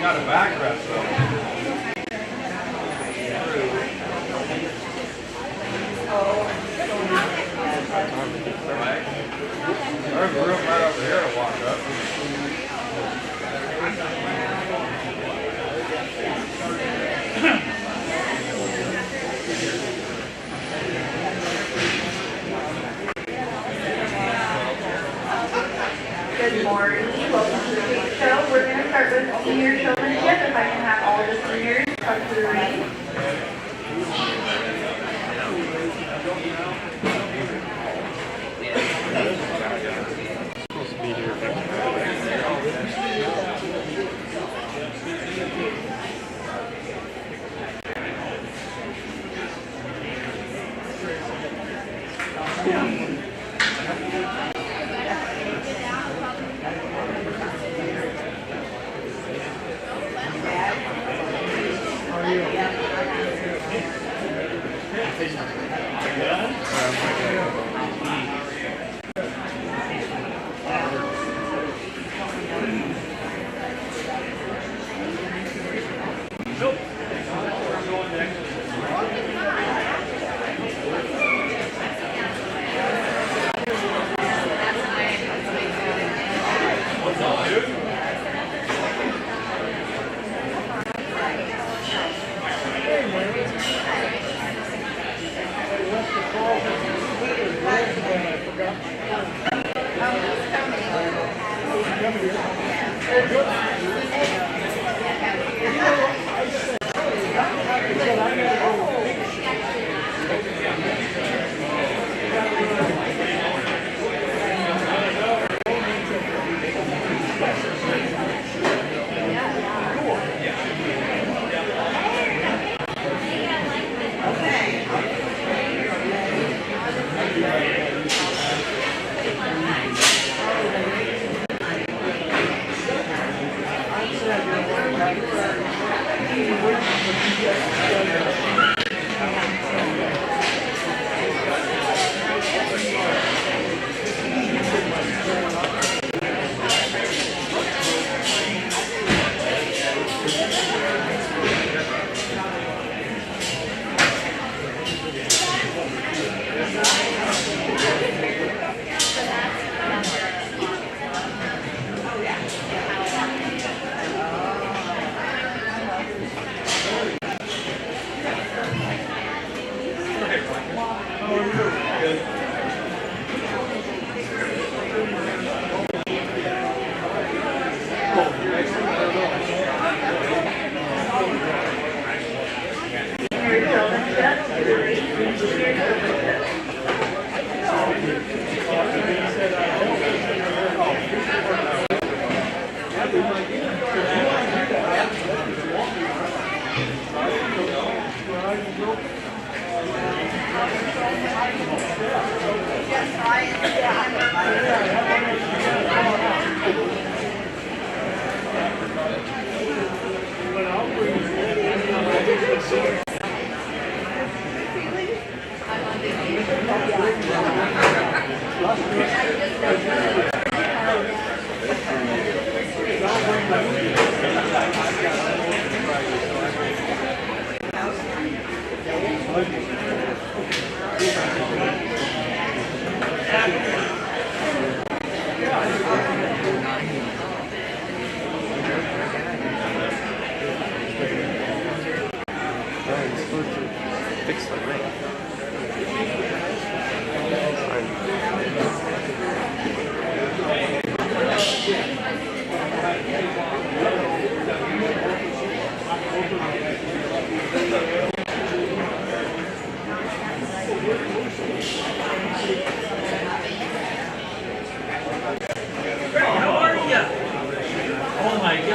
Got a backrest though. There's room right over here to walk up. Good morning. Welcome to the Greene show. We're going to start with senior showmanship. If I can have all the seniors come to the ring.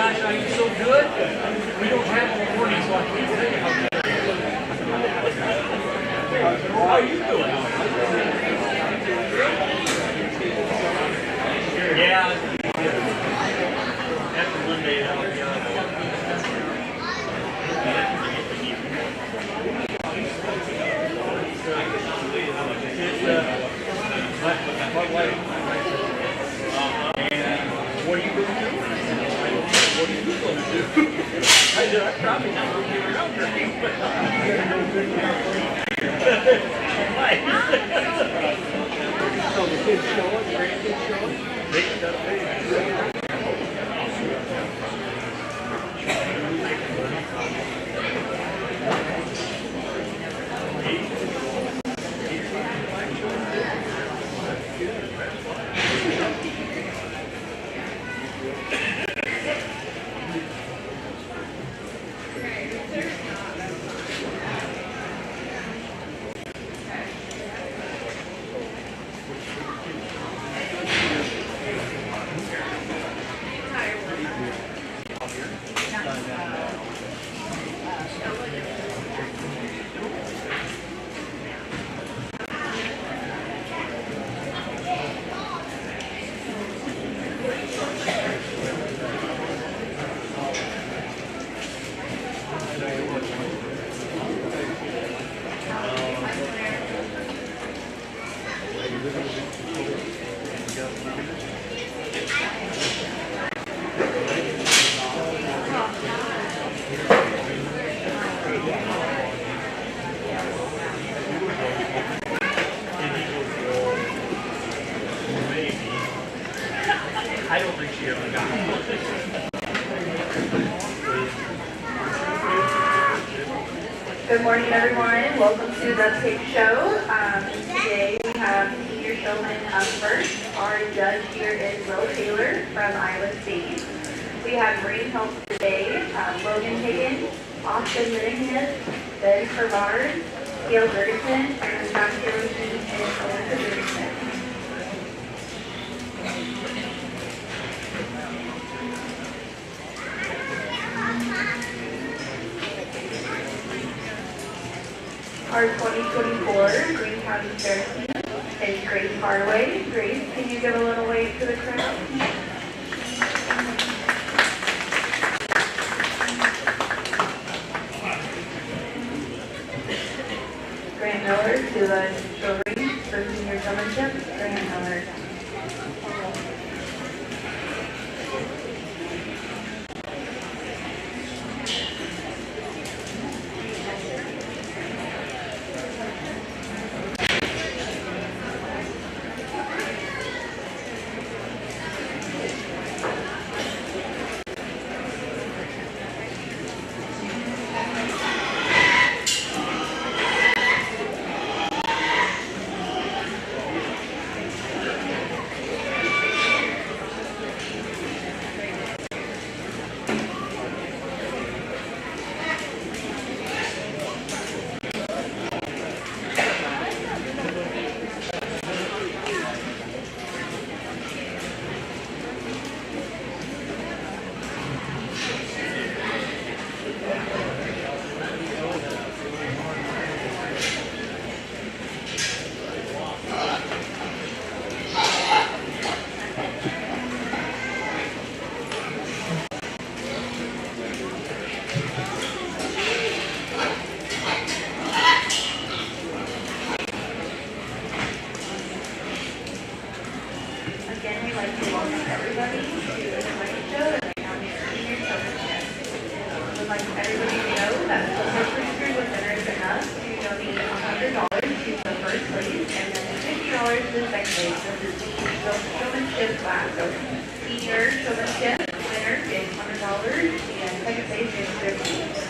gosh, I eat so good. We don't have in the morning, so I can't tell you how good it is. How are you doing? Yeah. After Monday, that'll be on. My wife. And what are you going to do? What are you going to do? I said, I'm probably not going to get around here. So the kids showing, the grandkids showing? They got a baby. I don't think she ever got it. Good morning, everyone. Welcome to the Pig Show. Today we have senior showman up first. Our judge here is Will Taylor from Iowa State. We have Greene help today, Logan Higgins, Austin Linehan, Ben Fervard, Gail Ferguson, and John Taylor and Alyssa Ferguson. Our 2024 Greene County Fair team is Grace Harway. Grace, can you give a little wave to the crowd? Grant Miller to the children for senior showmanship. Grant Miller. Again, we'd like to welcome everybody to the Swine Show and the County Senior Showmanship. We'd like everybody to know that the first register was generous enough to donate $100 to the first place and then $50 to the second place. This is the showmanship class. So senior showmanship winner is $100 and second place is $50.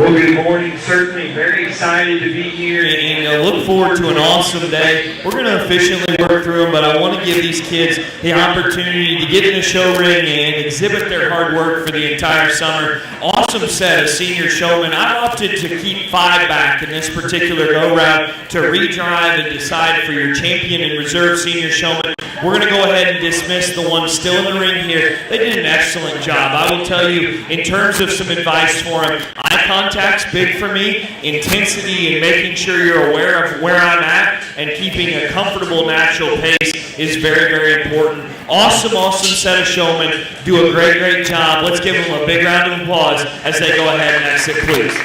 Well, good morning. Certainly very excited to be here and look forward to an awesome day. We're going to efficiently work through them, but I want to give these kids the opportunity to get in the show ring and exhibit their hard work for the entire summer. Awesome set of senior showmen. I opted to keep 5 back in this particular go-round to redrive and decide for your champion and reserve senior showman. We're going to go ahead and dismiss the ones still in the ring here. They did an excellent job. I will tell you, in terms of some advice for them, eye contact's big for me. Intensity and making sure you're aware of where I'm at and keeping a comfortable, natural pace is very, very important. Awesome, awesome set of showmen. Do a great, great job. Let's give them a big round of applause as they go ahead and exit, please.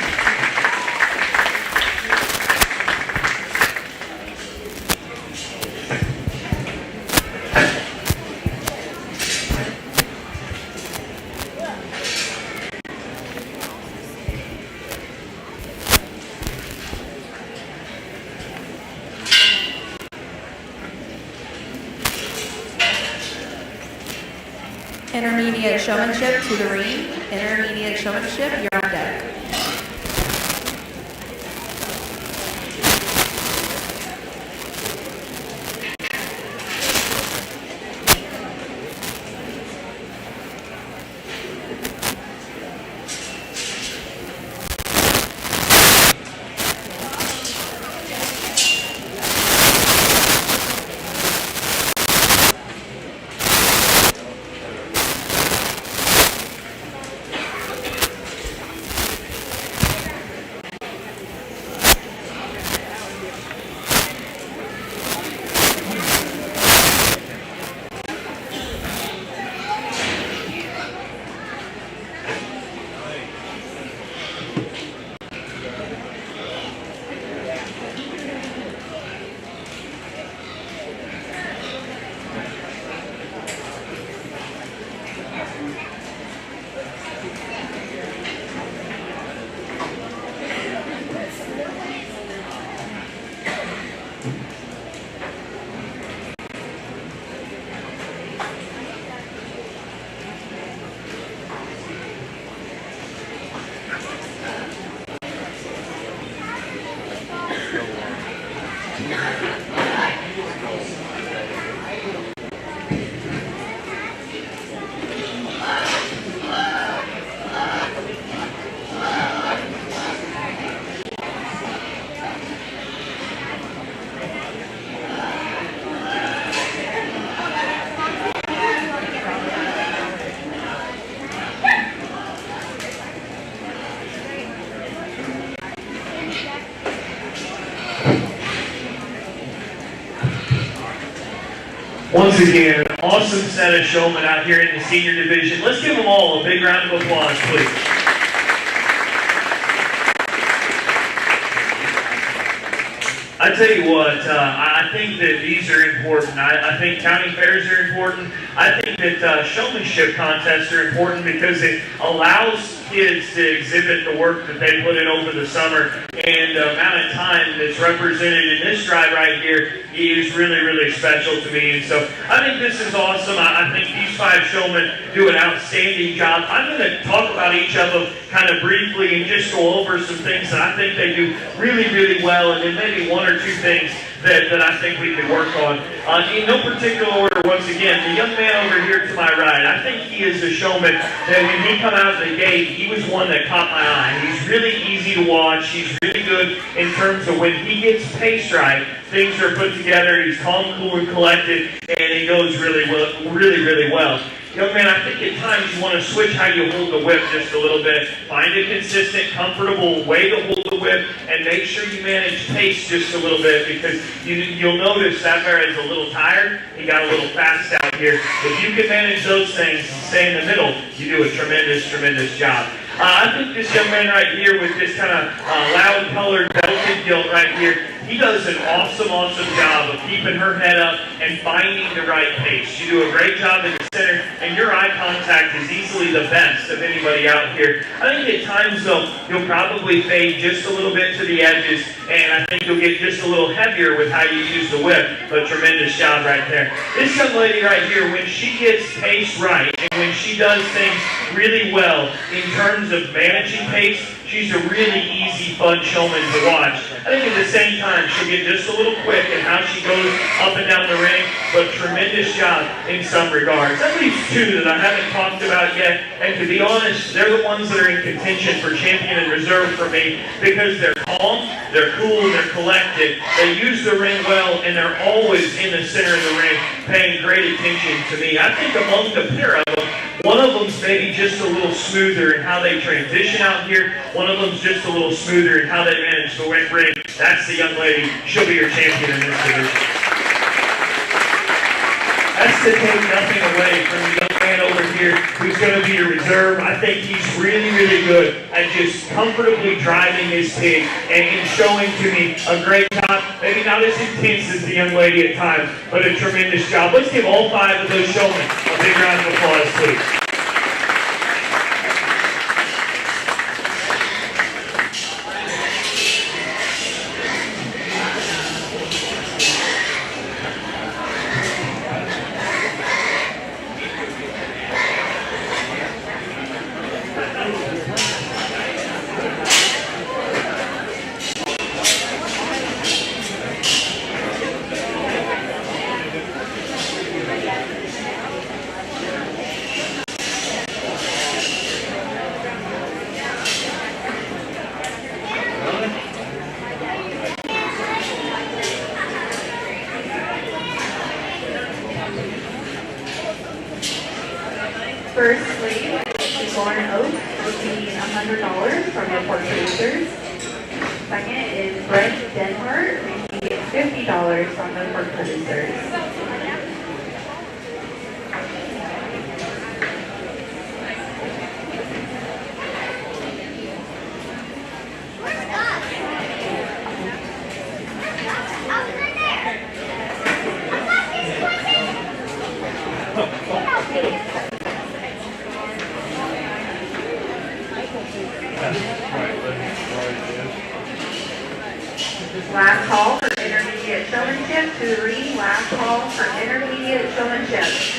Intermediate showmanship to the ring. Intermediate showmanship, you're on deck. Once again, awesome set of showmen out here in the senior division. Let's give them all a big round of applause, please. I tell you what, I think that these are important. I think county fairs are important. I think that showmanship contests are important because it allows kids to exhibit the work that they put in over the summer, and the amount of time that's represented in this drive right here is really, really special to me. And so I think this is awesome. I think these 5 showmen do an outstanding job. I'm going to talk about each of them kind of briefly and just go over some things that I think they do really, really well, and then maybe 1 or 2 things that I think we could work on. In no particular order, once again, the young man over here to my right, I think he is a showman that when he come out of the gate, he was one that caught my eye. He's really easy to watch. He's really good in terms of when he gets paced right, things are put together. He's calm, cool, and collected, and he goes really well. Young man, I think at times you want to switch how you hold the whip just a little bit. Find a consistent, comfortable way to hold the whip, and make sure you manage pace just a little bit, because you'll notice that bear is a little tired. He got a little fast out here. If you can manage those things, stay in the middle, you do a tremendous, tremendous job. I think this young man right here with this kind of loud colored belted gilt right here, he does an awesome, awesome job of keeping her head up and finding the right pace. You do a great job in the center, and your eye contact is easily the best of anybody out here. I think at times, though, you'll probably fade just a little bit to the edges, and I think you'll get just a little heavier with how you use the whip, but tremendous job right there. This young lady right here, when she gets pace right, and when she does things really well in terms of managing pace, she's a really easy, fun showman to watch. I think at the same time, she'll get just a little quick in how she goes up and down the ring, but tremendous job in some regards. At least two that I haven't talked about yet, and to be honest, they're the ones that are in contention for champion and reserve for me because they're calm, they're cool, they're collected, they use the ring well, and they're always in the center of the ring paying great attention to me. I think among the pair of them, one of them's maybe just a little smoother in how they transition out here. One of them's just a little smoother in how they manage the ring. That's the young lady. She'll be your champion in this division. That's to take nothing away from the young man over here who's going to be a reserve. I think he's really, really good at just comfortably driving his pig and showing to me a great job. Maybe not as intense as the young lady at times, but a tremendous job. Let's give all five of those showmen a big round of applause, please. Firstly, the Born Oak will be $100 from the pork producers. Second is Brett Denhart receiving $50 from the pork producers. Last call for intermediate showmanship to Greene. Last call for intermediate showmanship.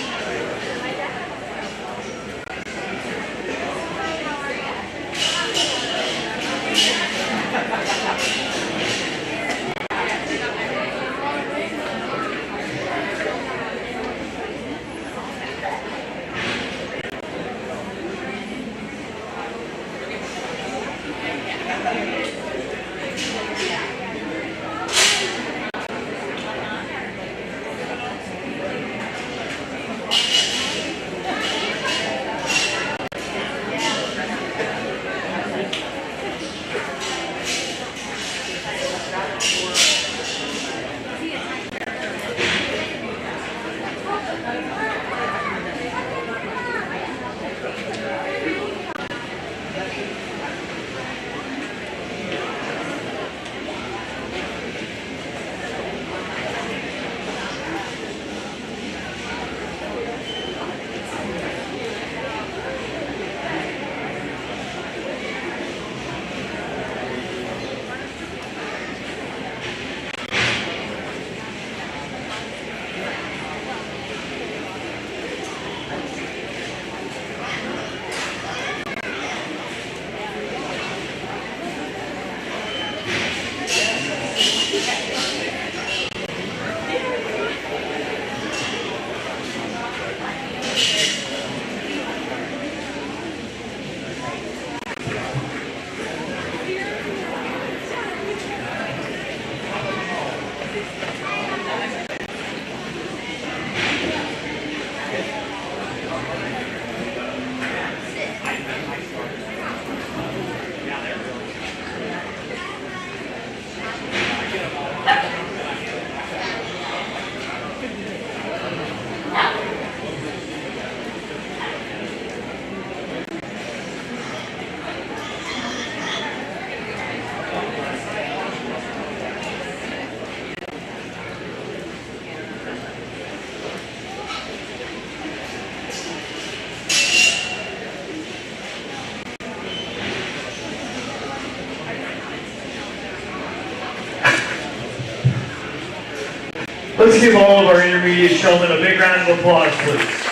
Let's give all of our intermediate showmen a big round of applause, please.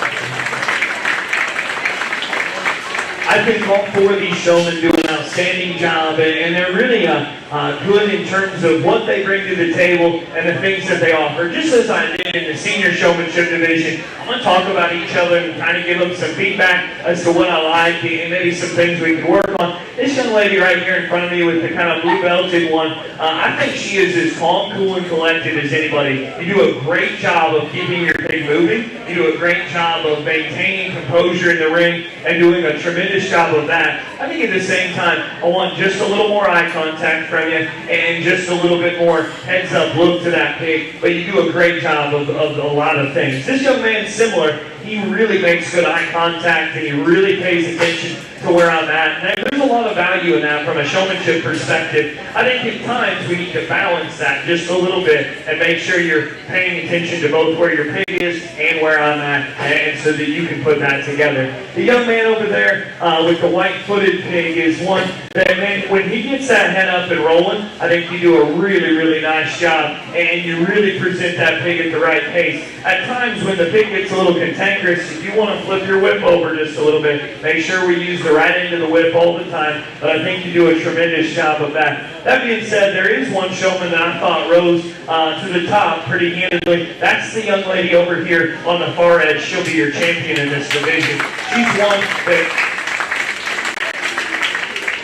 I think all four of these showmen do an outstanding job, and they're really good in terms of what they bring to the table and the things that they offer. Just as I did in the senior showmanship division, I'm going to talk about each other and kind of give them some feedback as to what I like and maybe some things we can work on. This young lady right here in front of me with the kind of blue belted one, I think she is as calm, cool, and collected as anybody. You do a great job of keeping your pig moving. You do a great job of maintaining composure in the ring and doing a tremendous job of that. I think at the same time, I want just a little more eye contact from you and just a little bit more heads up look to that pig, but you do a great job of a lot of things. This young man's similar. He really makes good eye contact and he really pays attention to where I'm at. And there's a lot of value in that from a showmanship perspective. I think at times we need to balance that just a little bit and make sure you're paying attention to both where your pig is and where I'm at, and so that you can put that together. The young man over there with the white-footed pig is one that, man, when he gets that head up and rolling, I think you do a really, really nice job, and you really present that pig at the right pace. At times when the pig gets a little cantankerous, if you want to flip your whip over just a little bit, make sure we use the right end of the whip all the time, but I think you do a tremendous job of that. That being said, there is one showman that I thought rose to the top pretty handedly. That's the young lady over here on the far edge. She'll be your champion in this division. She's one that...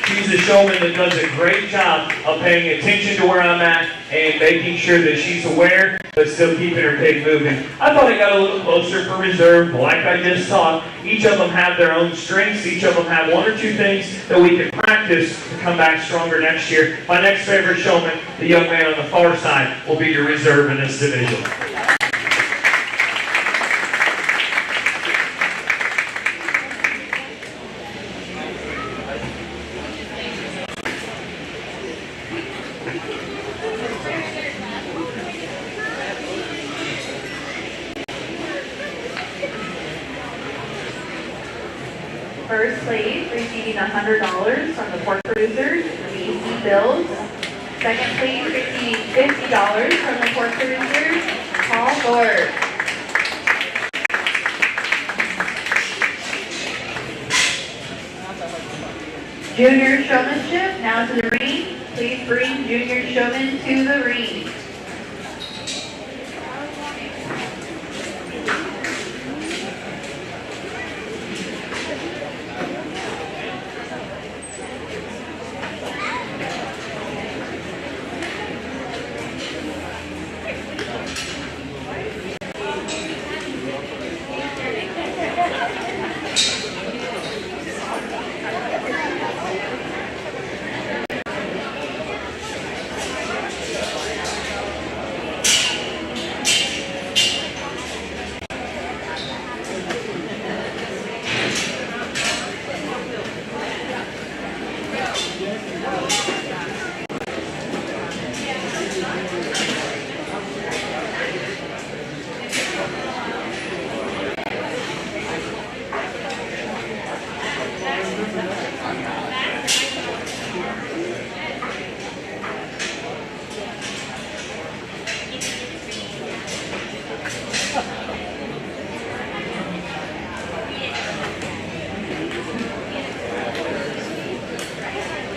She's a showman that does a great job of paying attention to where I'm at and making sure that she's aware, but still keeping her pig moving. I thought I got a little closer for reserve, but like I just talked, each of them have their own strengths. Each of them have one or two things that we can practice to come back stronger next year. My next favorite showman, the young man on the far side, will be your reserve in this division. First place, receiving $100 from the pork producers, BC Bills. Second place, receiving $50 from the pork producers, Paul Ford. Junior showmanship, now to the ring. Please bring junior showman to the ring.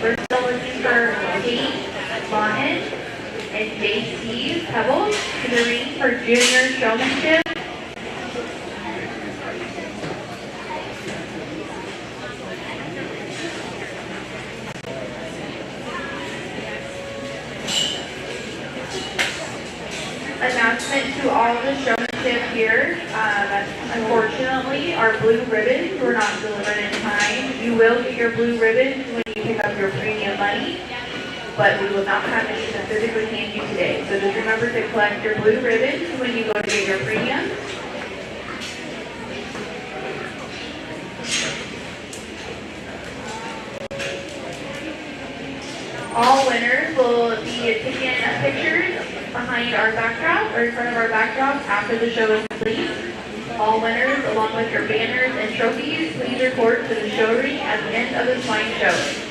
We're still looking for Kate Lawton and JC Pebbles to the ring for junior showmanship. Announcement to all the showmanship here. Unfortunately, our blue ribbons were not delivered in time. You will get your blue ribbons when you pick up your premium money, but we will not have any to physically hand you today. So just remember to collect your blue ribbons when you go to get your premium. All winners will be taking pictures behind our backdrop or in front of our backdrop after the show is complete. All winners, along with your banners and trophies, please report to the show ring at the end of the swine show.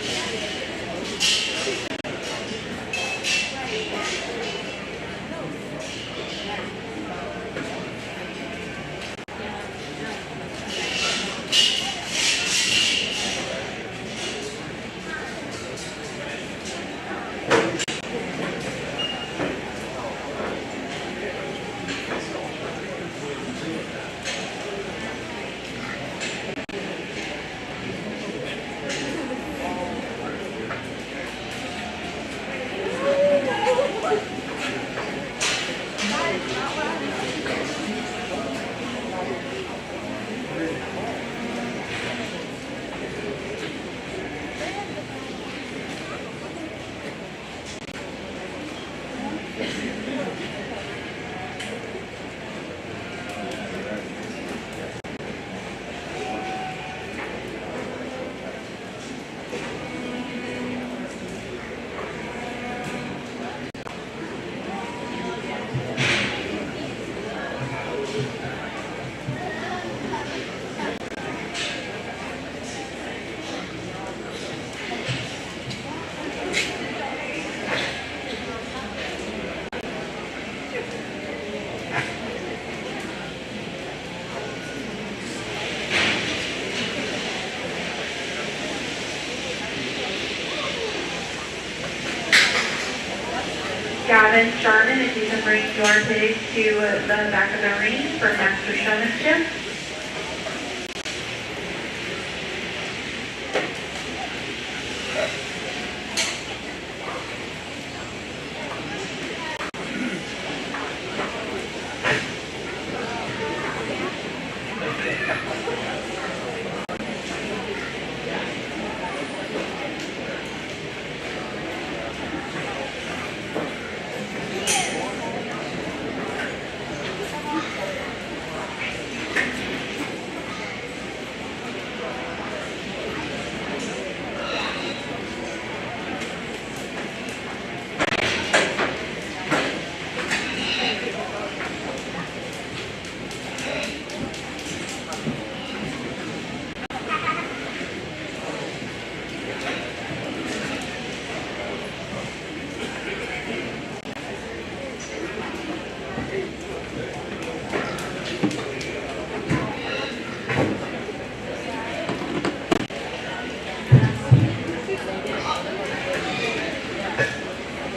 Evan Sharman, if you can bring your pig to the back of the ring for master showmanship.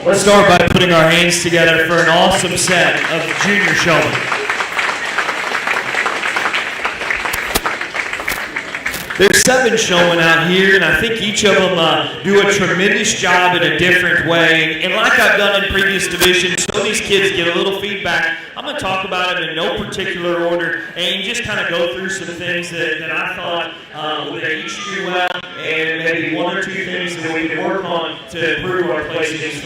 Let's start by putting our hands together for an awesome set of junior showmen. There's 7 showmen out here, and I think each of them do a tremendous job in a different way. And like I've done in previous divisions, so these kids get a little feedback. I'm going to talk about them in no particular order and just kind of go through some things that I thought they each do well, and maybe 1 or 2 things that we can work on to improve our placings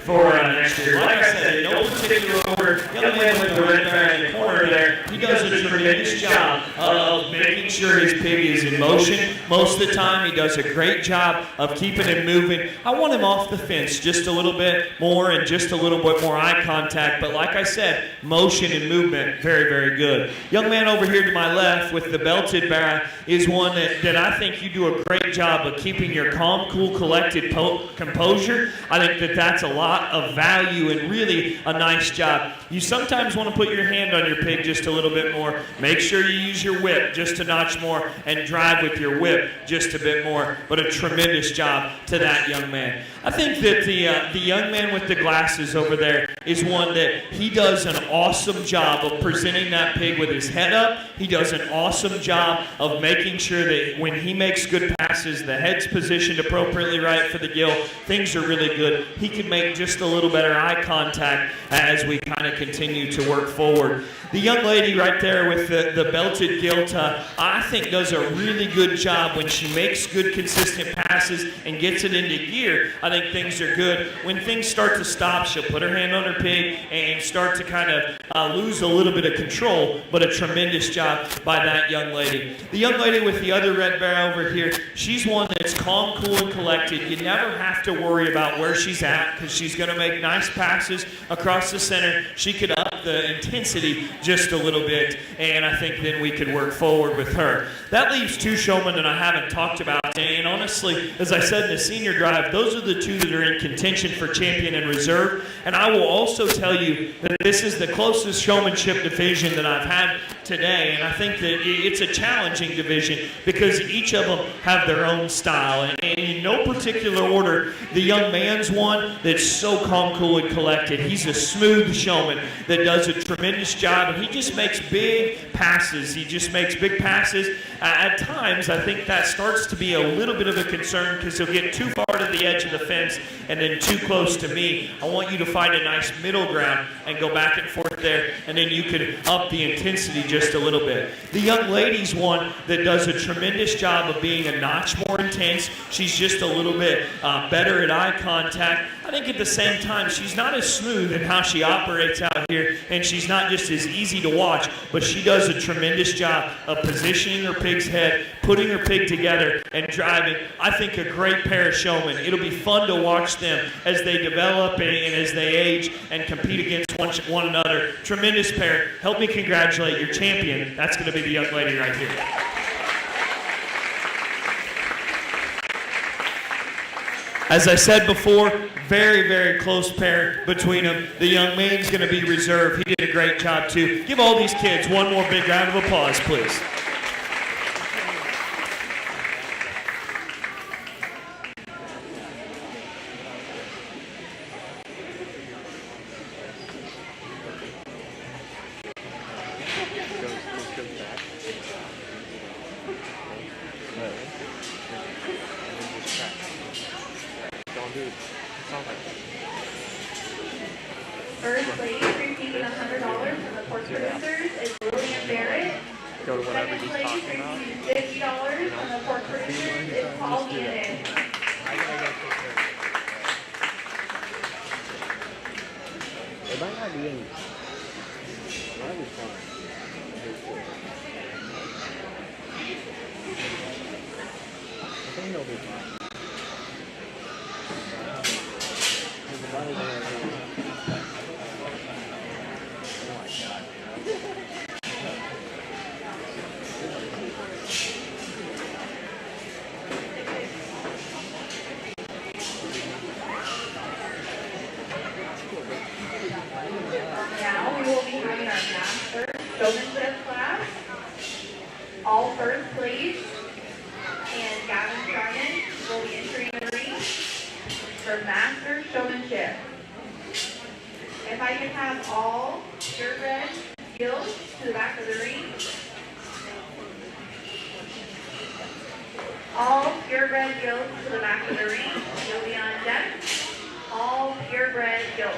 for next year. Like I said, in no particular order, young man with the red bear in the corner there, he does a tremendous job of making sure his pig is in motion. Most of the time, he does a great job of keeping him moving. I want him off the fence just a little bit more and just a little bit more eye contact. But like I said, motion and movement, very, very good. Young man over here to my left with the belted barra is one that I think you do a great job of keeping your calm, cool, collected composure. I think that's a lot of value and really a nice job. You sometimes want to put your hand on your pig just a little bit more. Make sure you use your whip just a notch more and drive with your whip just a bit more. But a tremendous job to that young man. I think that the young man with the glasses over there is one that he does an awesome job of presenting that pig with his head up. He does an awesome job of making sure that when he makes good passes, the head's positioned appropriately right for the gill. Things are really good. He can make just a little better eye contact as we kind of continue to work forward. The young lady right there with the belted gilt, I think does a really good job when she makes good consistent passes and gets it into gear. I think things are good. When things start to stop, she'll put her hand on her pig and start to kind of lose a little bit of control, but a tremendous job by that young lady. The young lady with the other red bear over here, she's one that's calm, cool, and collected. You never have to worry about where she's at because she's going to make nice passes across the center. She could up the intensity just a little bit, and I think then we could work forward with her. That leaves 2 showmen that I haven't talked about, and honestly, as I said in the senior drive, those are the 2 that are in contention for champion and reserve, and I will also tell you that this is the closest showmanship division that I've had today, and I think that it's a challenging division because each of them have their own style, and in no particular order, the young man's one that's so calm, cool, and collected. He's a smooth showman that does a tremendous job, and he just makes big passes. He just makes big passes. At times, I think that starts to be a little bit of a concern because he'll get too far to the edge of the fence and then too close to me. I want you to find a nice middle ground and go back and forth there, and then you could up the intensity just a little bit. The young lady's one that does a tremendous job of being a notch more intense. She's just a little bit better at eye contact. I think at the same time, she's not as smooth in how she operates out here, and she's not just as easy to watch, but she does a tremendous job of positioning her pig's head, putting her pig together, and driving. I think a great pair of showmen. It'll be fun to watch them as they develop and as they age and compete against one another. Tremendous pair. Help me congratulate your champion. That's going to be the young lady right here. As I said before, very, very close pair between them. The young man's going to be reserved. He did a great job, too. Give all these kids one more big round of applause, please. First place receiving $100 from the pork producers is William Barrett. Go to whatever Second he's place talking about. receiving $50 from the pork producers is Paul Gannon. I gotta go take care of it. It might not be any. That'll be fine. I think they'll be fine. Now we will be having our master showmanship class. All first place and Gavin Simon will be entering the ring for master showmanship. If I can have all purebred gills to the back of the ring. All purebred gills to the back of the ring. You'll be on deck. All purebred gills.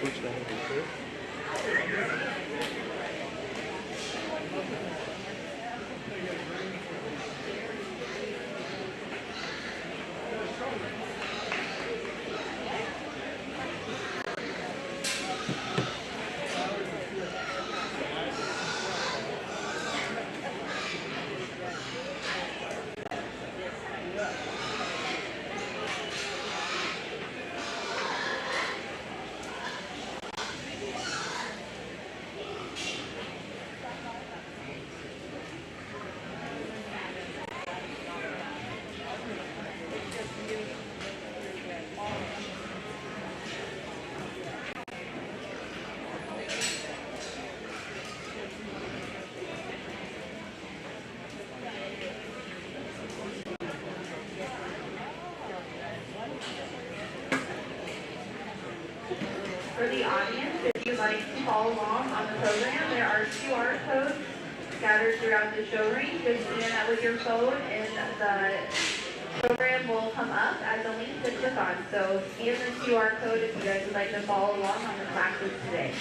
Switch that over. For the audience, if you'd like to follow along on the program, there are QR codes scattered throughout the show ring. Just scan that with your phone and the program will come up as a link to click on. So scan the QR code if you guys would like to follow along on the classes today.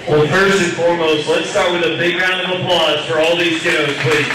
Well, first and foremost, let's start with a big round of applause for all these kiddos, please.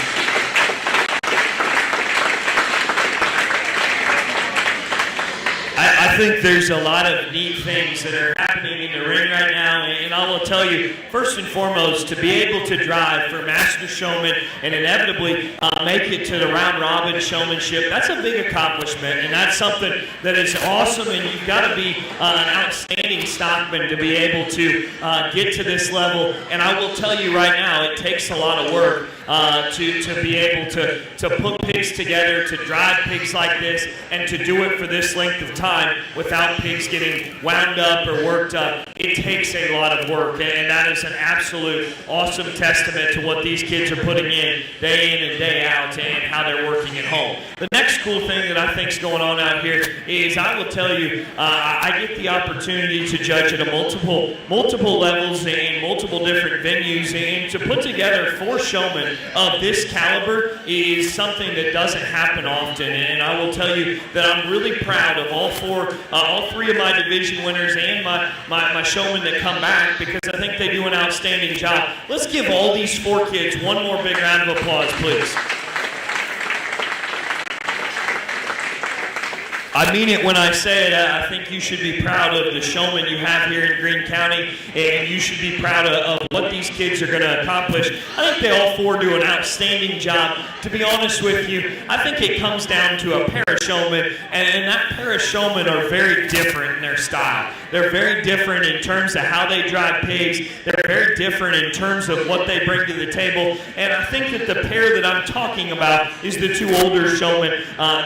I think there's a lot of neat things that are happening in the ring right now, and I will tell you, first and foremost, to be able to drive for Master Showman and inevitably make it to the round robin showmanship, that's a big accomplishment, and that's something that is awesome, and you've got to be an outstanding style stockman to be able to get to this level. And I will tell you right now, it takes a lot of work to be able to put pigs together, to drive pigs like this, and to do it for this length of time without pigs getting wound up or worked up. It takes a lot of work, and that is an absolute awesome testament to what these kids are putting in and day out and how they're working at home. The next cool thing that I think is going on out here is, I will tell you, I get the opportunity to judge at multiple levels and multiple different venues, and to put together 4 showmen of this caliber is something that doesn't happen often. And I will tell you that I'm really proud of all 3 of my division winners and my showmen that come back, because I think they do an outstanding job. Let's give all these 4 kids one more big round of applause, please. I mean it when I say it. I think you should be proud of the showmen you have here in Greene County, and you should be proud of what these kids are going to accomplish. I think they all 4 do an outstanding job. To be honest with you, I think it comes down to a pair of showmen, and that pair of showmen are very different in their style. They're very different in terms of how they drive pigs. They're very different in terms of what they bring to the table. And I think that the pair that I'm talking about is the 2 older showmen,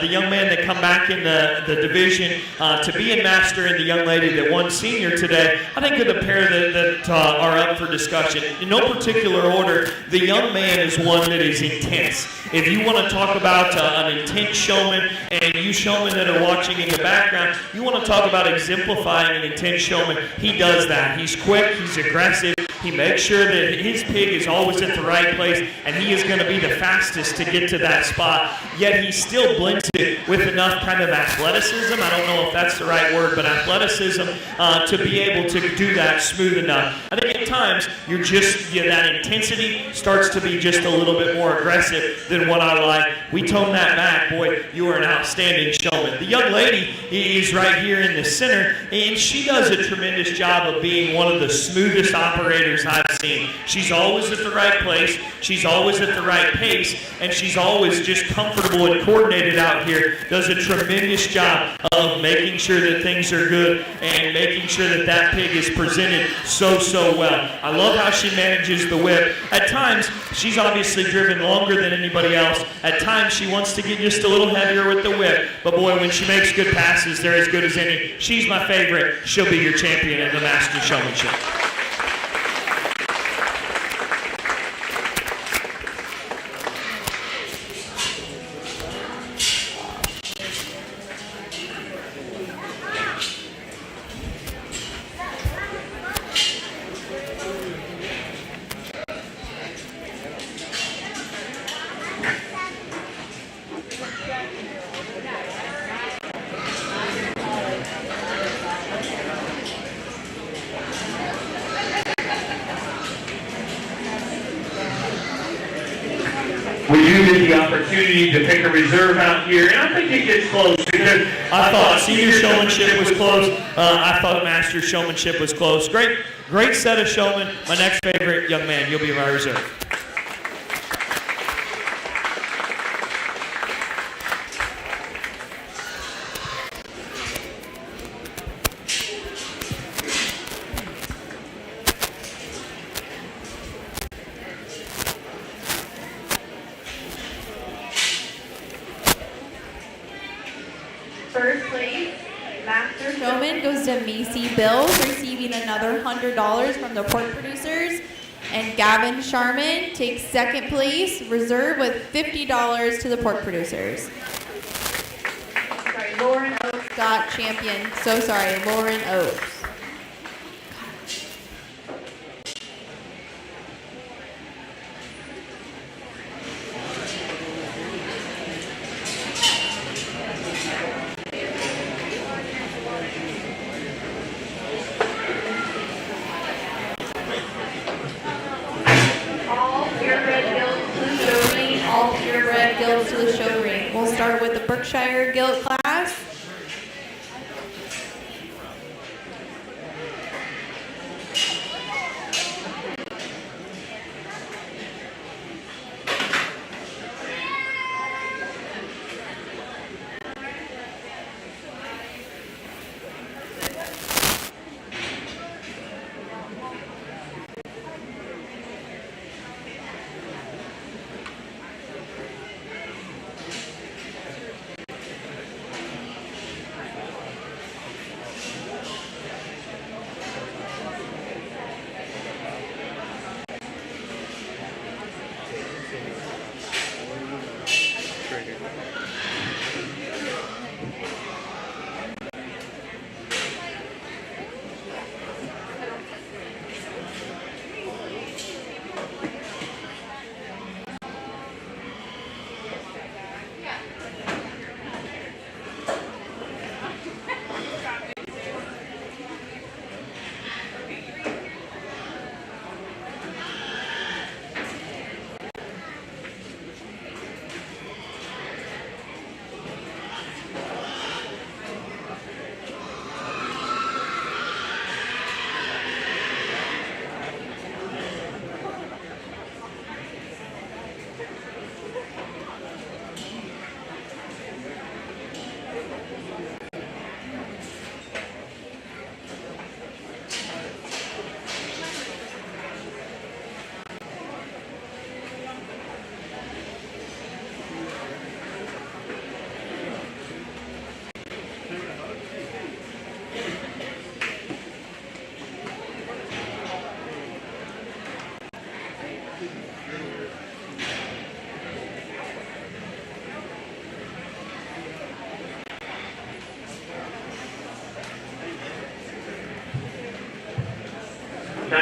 the young man that come back in the division to be a master, and the young lady that won senior today. I think of the pair that are up for discussion. In no particular order, the young man is one that is intense. If you want to talk about an intense showman, and you showmen that are watching in the background, you want to talk about exemplifying an intense showman, he does that. He's quick, he's aggressive, he makes sure that his pig is always at the right place, and he is going to be the fastest to get to that spot. Yet he still blends it with enough kind of athleticism, I don't know if that's the right word, but athleticism to be able to do that smooth enough. I think at times that intensity starts to be just a little bit more aggressive than what I like. We tone that back. Boy, you are an outstanding showman. The young lady is right here in the center, and she does a tremendous job of being one of the smoothest operators I've seen. She's always at the right place, she's always at the right pace, and she's always just comfortable and coordinated out here. Does a tremendous job of making sure that things are good and making sure that that pig is presented so well. I love how she manages the whip. At times, she's obviously driven longer than anybody else. At times, she wants to get just a little heavier with the whip. But boy, when she makes good passes, they're as good as any. She's my favorite. She'll be your champion in the Master Showmanship. We do get the opportunity to pick a reserve out here, and I think it gets close because I thought senior showmanship was close. I thought master showmanship was close. Great set of showmen. My next favorite, young man, you'll be my reserve. First place, Master Showman goes to Macy Bills, receiving another $100 from the pork producers. And Gavin Sharman takes second place, reserve with $50 to the pork producers. sorry, Lauren Oaks. Got champion. So sorry, Lauren Oaks. Purebred gilts to the show ring. We'll start with the Berkshire gilt class.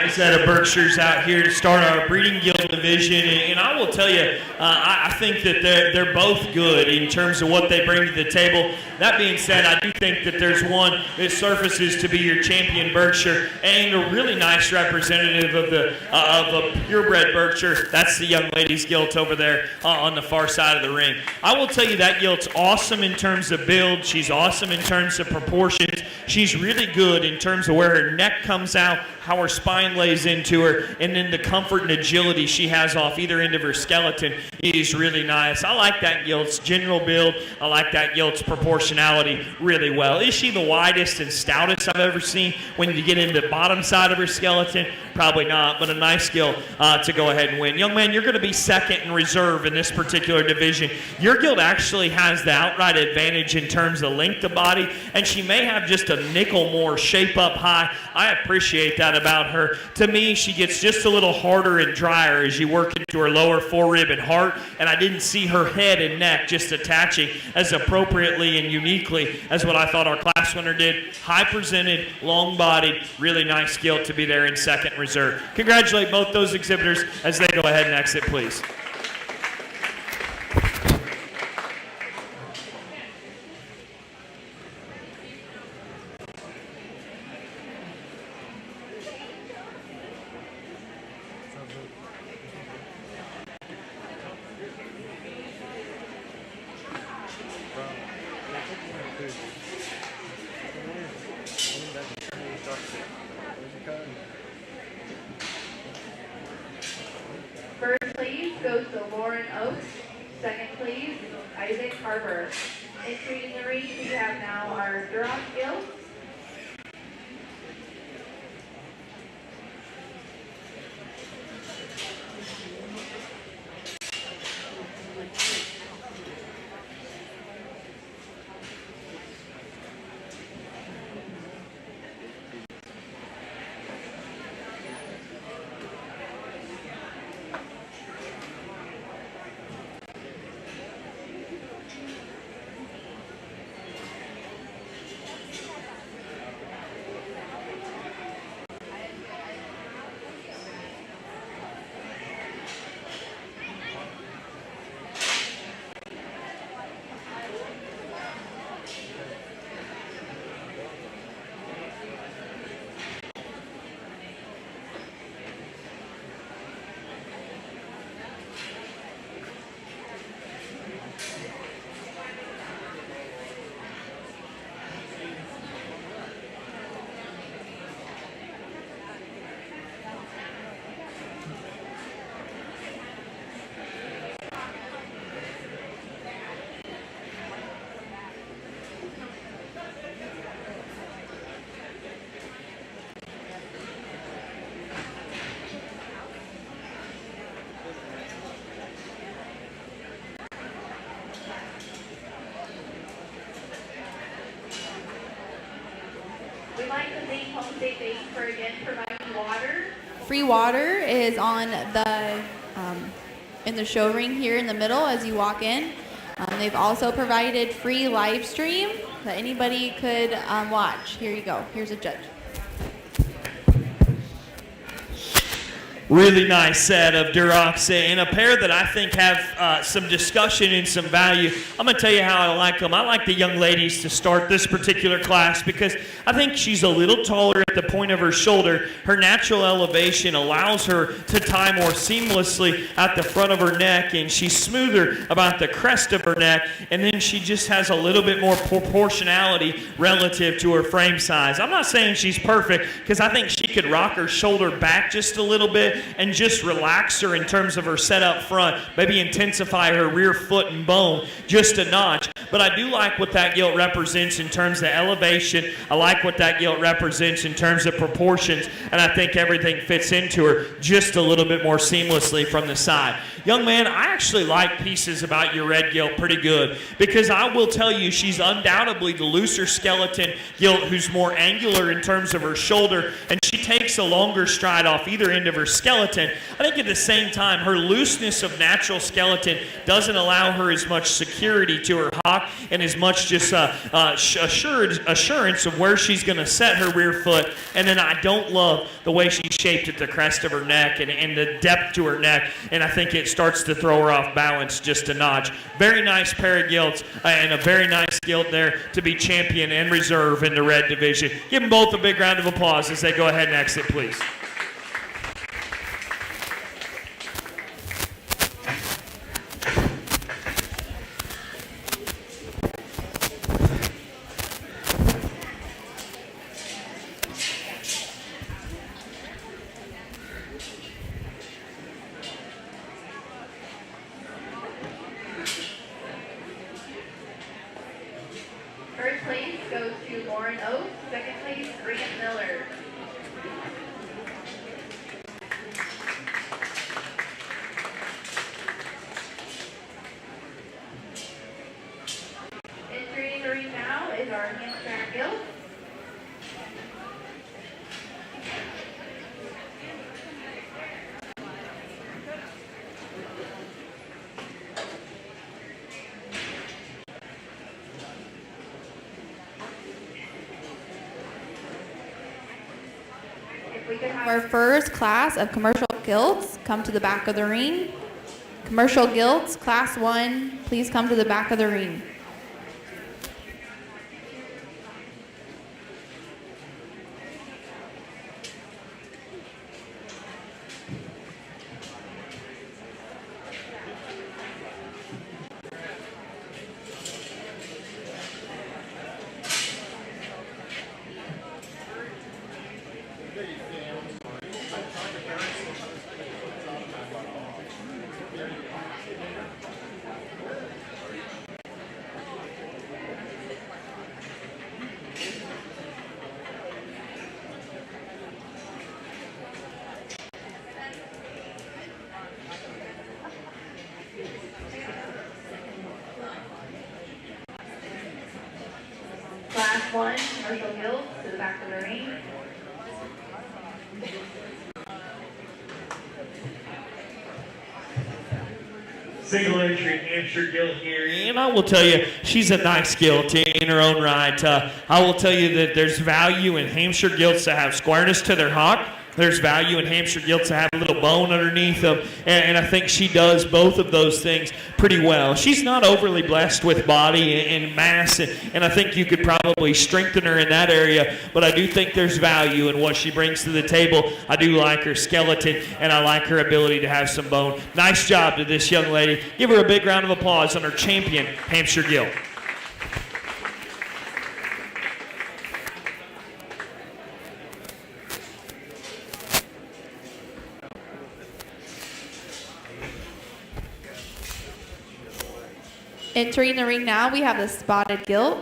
nice set of Berkshires out here to start our breeding guild division, and I will tell you, I think that they're both good in terms of what they bring to the table. That being said, I do think that there's one that surfaces to be your champion Berkshire and a really nice representative of a purebred Berkshire. That's the young ladies gilt over there on the far side of the ring. I will tell you that gilt's awesome in terms of build. She's awesome in terms of proportions. She's really good in terms of where her neck comes out, how her spine lays into her, and then the comfort and agility she has off either end of her skeleton is really nice. I like that gilt's general build. I like that gilt's proportionality really well. Is she the widest and stoutest I've ever seen when you get into the bottom side of her skeleton? Probably not, but a nice gilt to go ahead and win. Young man, you're going to be second in reserve in this particular division. Your gilt actually has the outright advantage in terms of length of body, and she may have just a nickel more shape up high. I appreciate that about her. To me, she gets just a little harder and drier as you work into her lower forerib and heart, and I didn't see her head and neck just attaching as appropriately and uniquely as what I thought our class winner did. High presented, long bodied, really nice gilt to be there in second reserve. Congratulate both those exhibitors as they go ahead and exit, please. First place goes to Lauren Oates. Second place, Isaac Harbour. Entering the ring, we have now our Duroc Guild. We'd like to thank Home State Bank for again providing water. Free water is on the in the show ring here in the middle as you walk in. They've also provided free live stream that anybody could watch. Here you go. Here's a judge. Really nice set of Durocs and a pair that I think have some discussion and some value. I'm going to tell you how I like them. I like the young ladies to start this particular class because I think she's a little taller at the point of her shoulder. Her natural elevation allows her to tie more seamlessly at the front of her neck, and she's smoother about the crest of her neck, and then she just has a little bit more proportionality relative to her frame size. I'm not saying she's perfect because I think she could rock her shoulder back just a little bit and just relax her in terms of her set up front, maybe intensify her rear foot and bone just a notch. But I do like what that gilt represents in terms of elevation. I like what that gilt represents in terms of proportions, and I think everything fits into her just a little bit more seamlessly from the side. young man, I actually like pieces about your red gilt pretty good, because I will tell you she's undoubtedly the looser skeleton gilt who's more angular in terms of her shoulder, and she takes a longer stride off either end of her skeleton. I think at the same time, her looseness of natural skeleton doesn't allow her as much security to her hock and as much just assurance of where she's going to set her rear foot. And then I don't love the way she's shaped at the crest of her neck and the depth to her neck, and I think it starts to throw her off balance just a notch. Very nice pair of gilts, and a very nice gilt there to be champion and reserve in the red division. Give them both a big round of applause as they go ahead and exit, please. First place goes to Lauren Oates. Second place, Greene Miller. Entering the ring now is our handstand gilt. If we could have Our first class of commercial gilts come to the back of the ring. Commercial gilts, class 1, please come to the back of the ring. class 1 commercial gilt to the back of the ring. Single entry Hampshire gilt here. And I will tell you, she's a nice gilt in her own right. I will tell you that there's value in Hampshire gilts that have squareness to their hock. There's value in Hampshire gilts that have a little bone underneath them, and I think she does both of those things pretty well. She's not overly blessed with body and mass, and I think you could probably strengthen her in that area, but I do think there's value in what she brings to the table. I do like her skeleton, and I like her ability to have some bone. Nice job to this young lady. Give her a big round of applause on her champion, Hampshire gilt. Entering the ring now, we have the spotted gilt.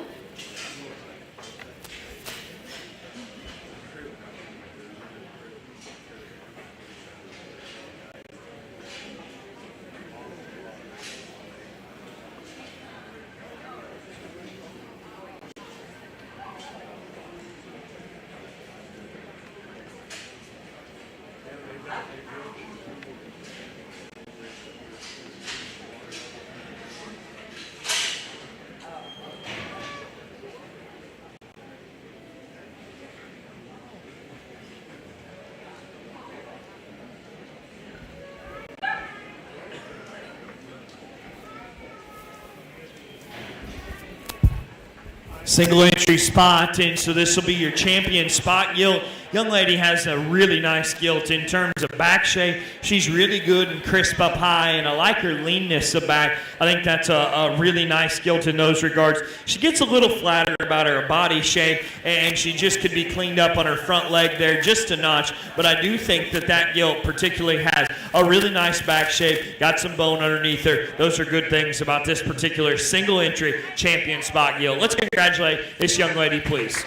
Single entry spot, and so this will be your champion spot gilt. Young lady has a really nice gilt in terms of back shape. She's really good and crisp up high, and I like her leanness of back. I think that's a really nice gilt in those regards. She gets a little flatter about her body shape, and she just could be cleaned up on her front leg there just a notch, but I do think that that gilt particularly has a really nice back shape, got some bone underneath her. Those are good things about this particular single entry champion spot gilt. Let's congratulate this young lady, please.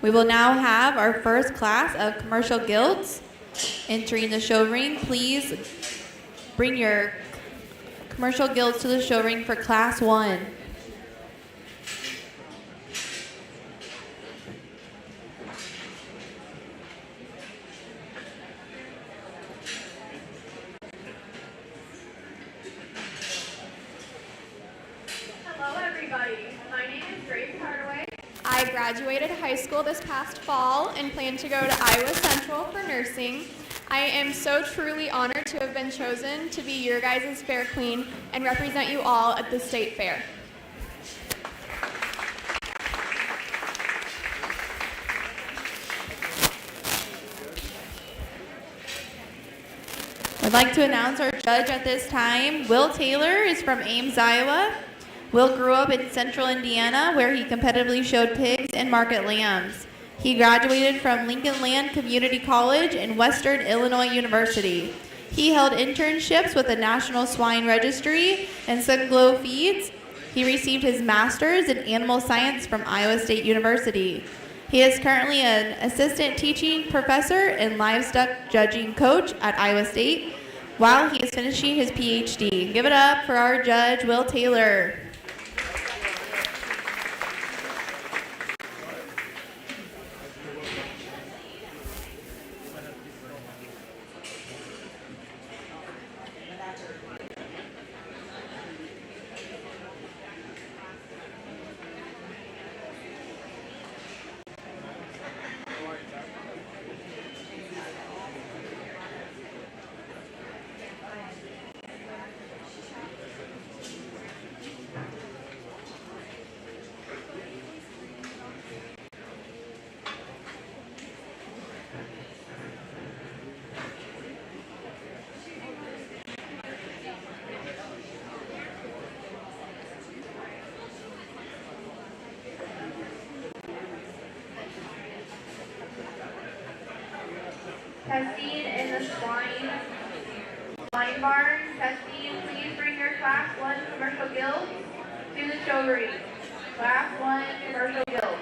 We will now have our first class of commercial guilds entering the show ring. Please bring your commercial guilds to the show ring for class 1. Hello, everybody. My name is Grace Hardaway. I graduated high school this past fall and plan to go to Iowa Central for nursing. I am so truly honored to have been chosen to be your guys' fair queen and represent you all at the state fair. I'd like to announce our judge at this time. Will Taylor is from Ames, Iowa. Will grew up in central Indiana, where he competitively showed pigs and market lambs. He graduated from Lincoln Land Community College and Western Illinois University. He held internships with the National Swine Registry and Sunglow Feeds. He received his master's in animal science from Iowa State University. He is currently an assistant teaching professor and livestock judging coach at Iowa State while he is finishing his PhD. Give it up for our judge, Will Taylor. Testing in the swine barn. Testing, please bring your class 1 commercial guilds to the show ring. Class 1 commercial guilds.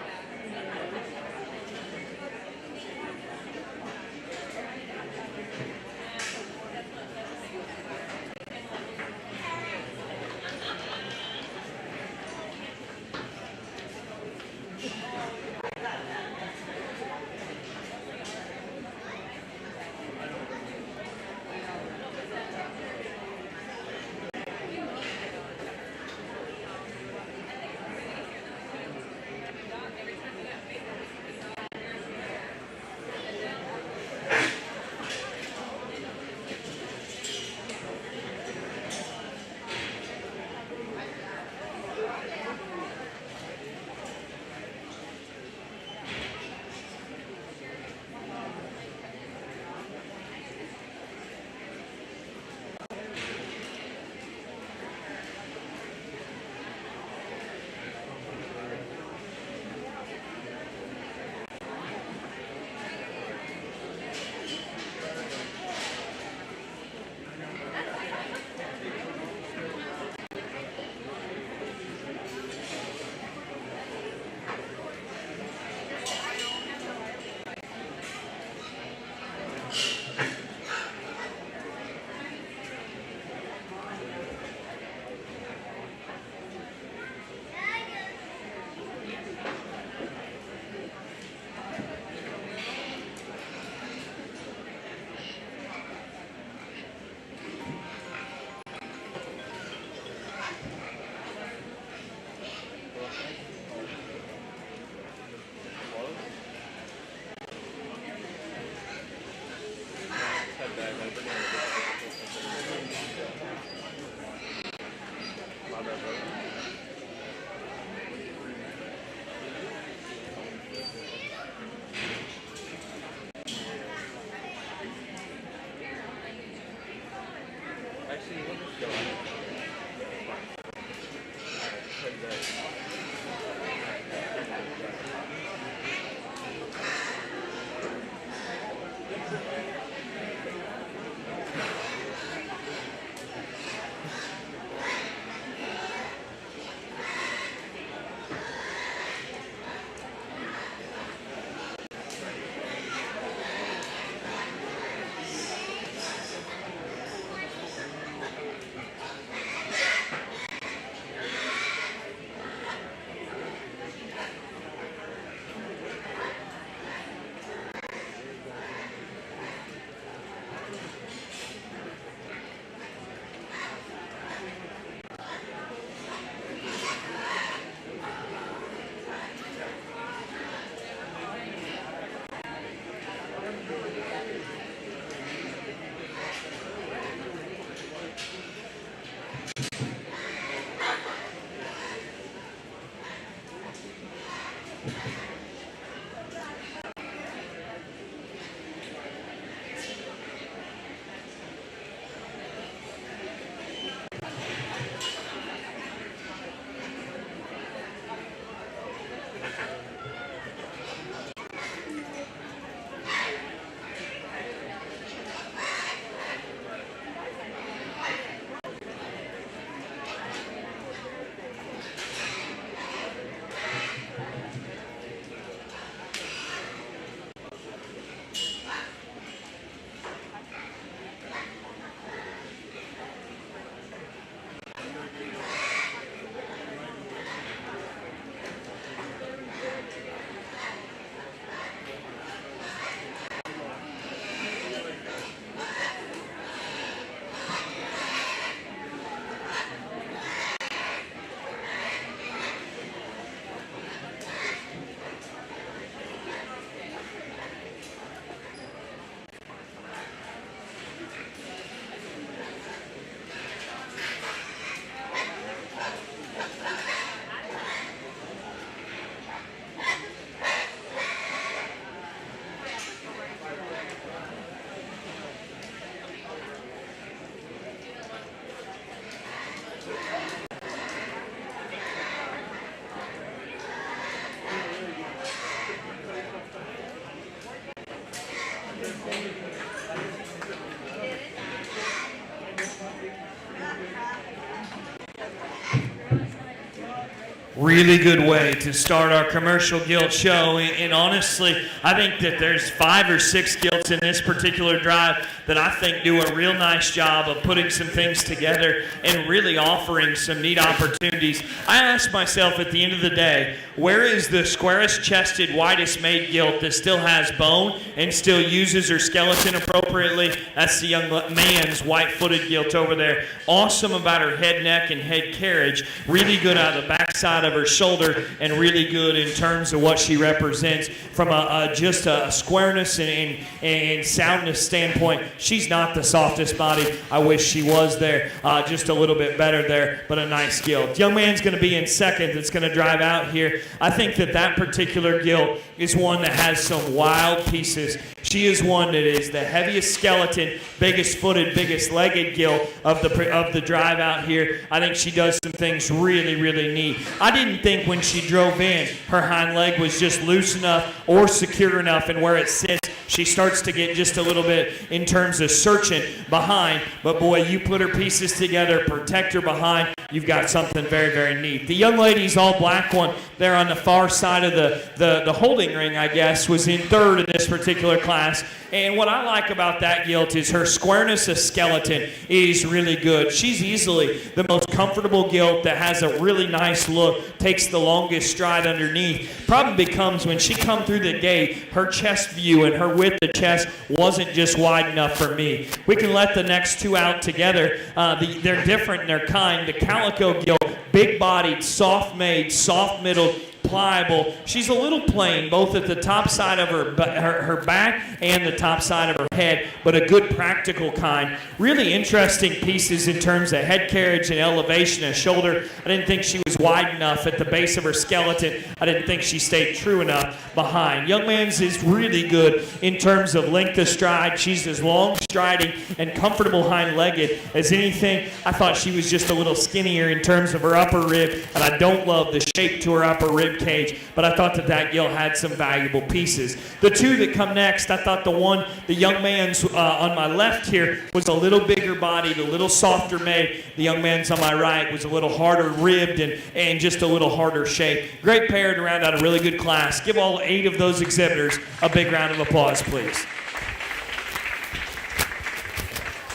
Really good way to start our commercial gilt show, and honestly, I think that there's 5 or 6 gilts in this particular drive that I think do a real nice job of putting some things together and really offering some neat opportunities. I ask myself at the end of the day, where is the squarest chested, widest made gilt that still has bone and still uses her skeleton appropriately? That's the young man's white-footed gilt over there. Awesome about her head, neck, and head carriage. Really good out of the backside of her shoulder, and really good in terms of what she represents from just a squareness and soundness standpoint. She's not the softest body. I wish she was there, just a little bit better there, but a nice gilt. Young man's going to be in second that's going to drive out here. I think that particular gilt is one that has some wild pieces. She is one that is the heaviest skeleton, biggest footed, biggest legged gilt of the drive out here. I think she does some things really, really neat. I didn't think when she drove in, her hind leg was just loose enough or secure enough, and where it sits, she starts to get just a little bit in terms of searching behind. But boy, you put her pieces together, protect her behind, you've got something very, very neat. The young lady's all black one there on the far side of the holding ring, I guess, was in third in this particular class. And what I like about that gilt is her squareness of skeleton is really good. She's easily the most comfortable gilt that has a really nice look, takes the longest stride underneath. Problem becomes when she come through the gate, her chest view and her width of chest wasn't just wide enough for me. We can let the next two out together. They're different in their kind. The calico gilt, big-bodied, soft-made, soft-middled, pliable. She's a little plain, both at the top side of her back and the top side of her head, but a good practical kind. Really interesting pieces in terms of head carriage and elevation of shoulder. I didn't think she was wide enough at the base of her skeleton. I didn't think she stayed true enough behind. Young man's is really good in terms of length of stride. She's as long striding and comfortable hind-legged as anything. I thought she was just a little skinnier in terms of her upper rib, and I don't love the shape to her upper rib cage, but I thought that gilt had some valuable pieces. The two that come next, I thought the young man's on my left here was a little bigger bodied, a little softer made. The young man's on my right was a little harder ribbed and just a little harder shaped. Great pair to round out a really good class. Give all 8 of those exhibitors a big round of applause, please.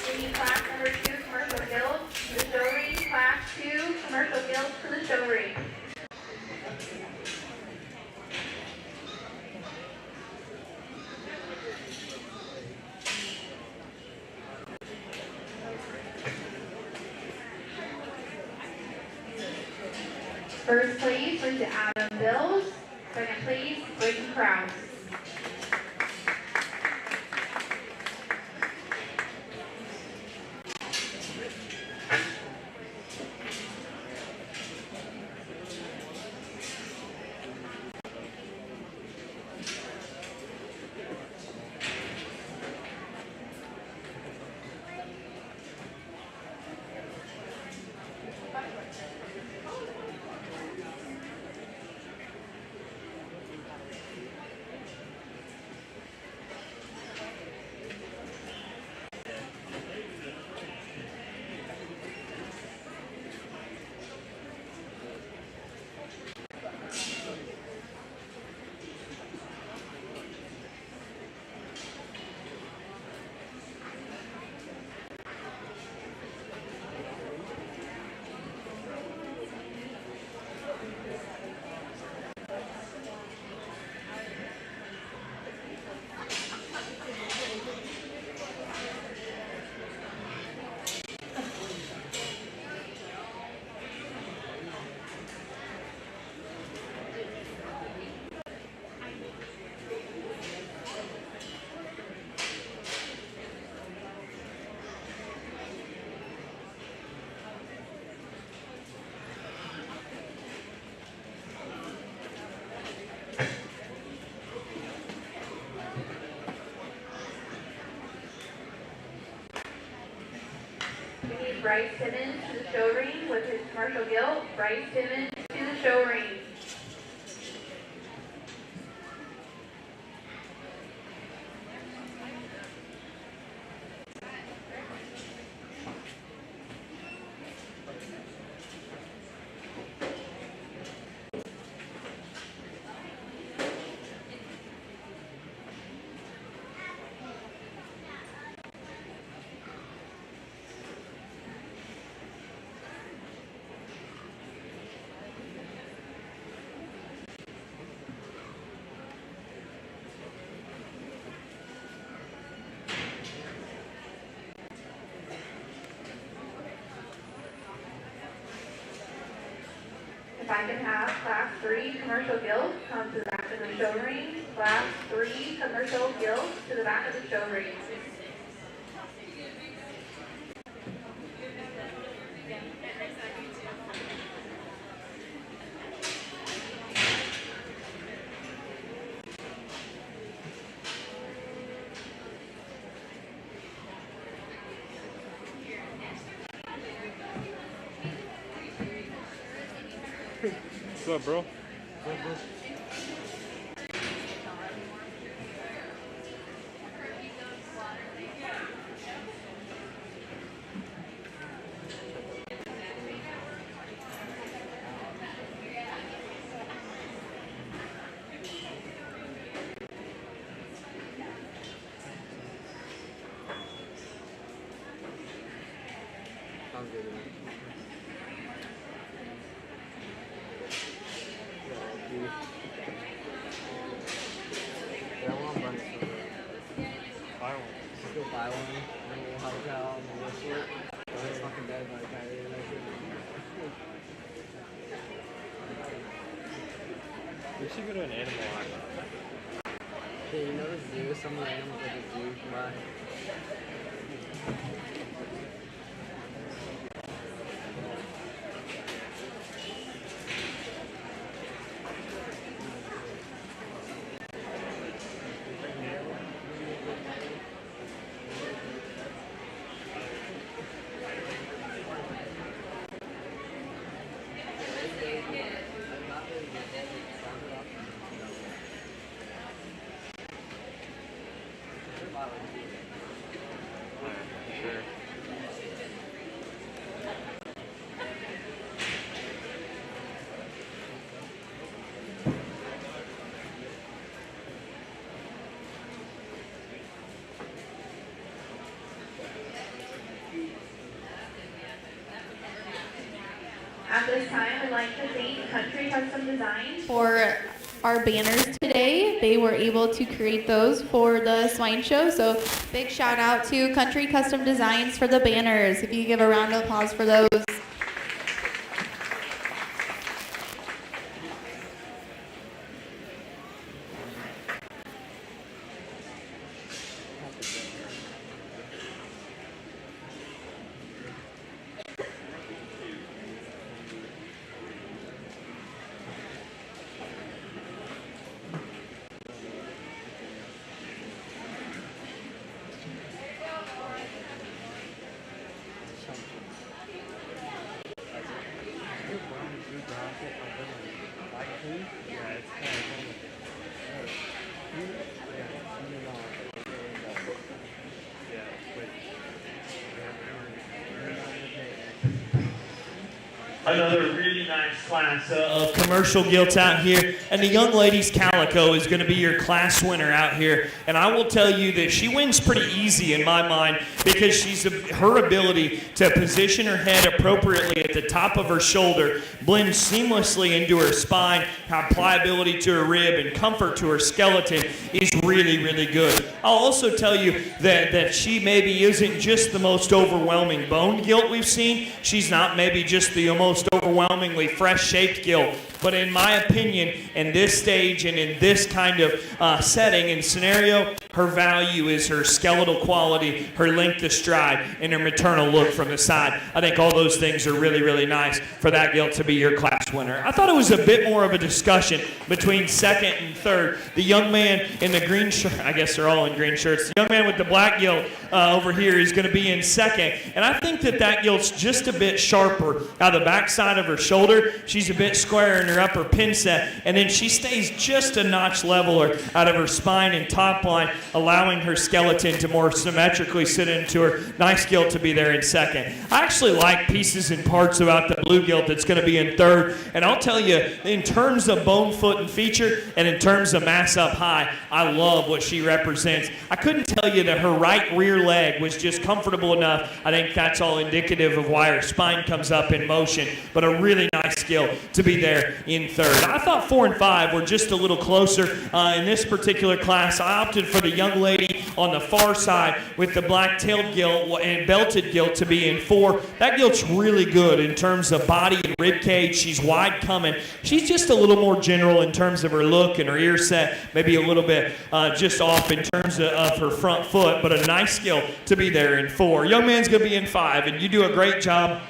Bringing class number 2 commercial guild to the show ring. Class 2 commercial guild to the show ring. First place went to Adam Bills. Second place, Braden Krause. Bryce Simmons to the show ring with his commercial gilt. Bryce Simmons to the show ring. If I can have class 3 commercial guild come to the back of the show ring. Class 3 commercial guild to the back of the show ring. What's up, bro? Sounds good. Yeah, I want a bunch of Buy one. Let's go buy one, and then we'll help out and we'll whistle it. It's fucking dead by the time you know We should go to an animal island. Yeah, you know the zoo, some of the animals at the zoo come by. Sure. At this time, I'd like to thank Country Custom Design For our banners today, they were able to create those for the swine show. So big shout out to Country Custom Designs for the banners. If you give a round of applause for those. Another really nice class Of commercial gilts out here, and the young lady's calico is going to be your class winner out here. And I will tell you that she wins pretty easy in my mind because her ability to position her head appropriately at the top of her shoulder blends seamlessly into her spine, have pliability to her rib and comfort to her skeleton is really, really good. I'll also tell you that she maybe isn't just the most overwhelming bone gilt we've seen. She's not maybe just the most overwhelmingly fresh-shaped gilt. But in my opinion, in this stage and in this kind of setting and scenario, her value is her skeletal quality, her length of stride, and her maternal look from the side. I think all those things are really, really nice for that gilt to be your class winner. I thought it was a bit more of a discussion between second and third. The young man in the green shirt, I guess they're all in green shirts. The young man with the black gilt over here is going to be in second. And I think that gilt's just a bit sharper out of the backside of her shoulder. She's a bit square in her upper pin set, and then she stays just a notch leveler out of her spine and top line, allowing her skeleton to more symmetrically sit into her. Nice gilt to be there in second. I actually like pieces and parts about the blue gilt that's going to be in third, and I'll tell you, in terms of bone, foot, and feature, and in terms of mass up high, I love what she represents. I couldn't tell you that her right rear leg was just comfortable enough. I think that's all indicative of why her spine comes up in motion, but a really nice gilt to be there in third. I thought 4 and 5 were just a little closer. In this particular class, I opted for the young lady on the far side with the black-tailed gilt and belted gilt to be in 4. That gilt's really good in terms of body and rib cage. She's wide coming. She's just a little more general in terms of her look and her ear set, maybe a little bit just off in terms of her front foot, but a nice gilt to be there in 4. Young man's going to be in 5, and you do a great job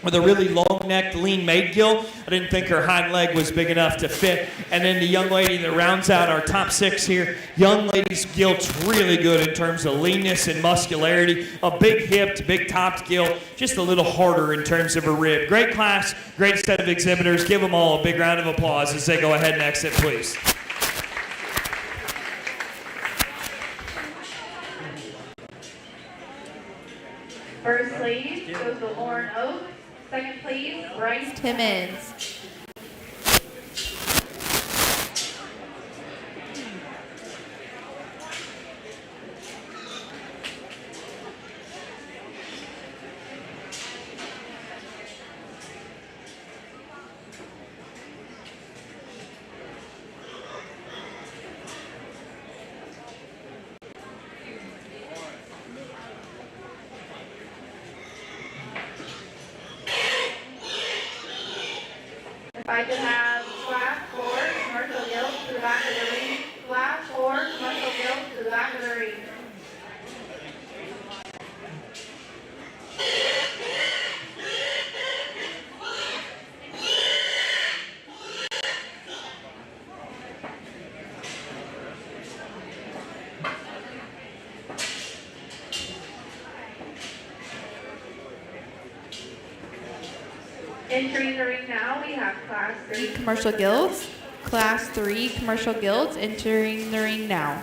with a really long-necked, lean-made gilt. I didn't think her hind leg was big enough to fit. And then the young lady that rounds out our top 6 here, young lady's gilt's really good in terms of leanness and muscularity. A big-hipped, big-topped gilt, just a little harder in terms of her rib. Great class, great set of exhibitors. Give them all a big round of applause as they go ahead and exit, please. First place goes to Lauren Oak. Second place, Bryce Timmons. If I could have class 4 commercial guild to the back of the ring. Class 4 commercial guild to the back of the ring. Entering the ring now, we have class 3 Commercial guilds. Class 3 commercial guilds entering the ring now.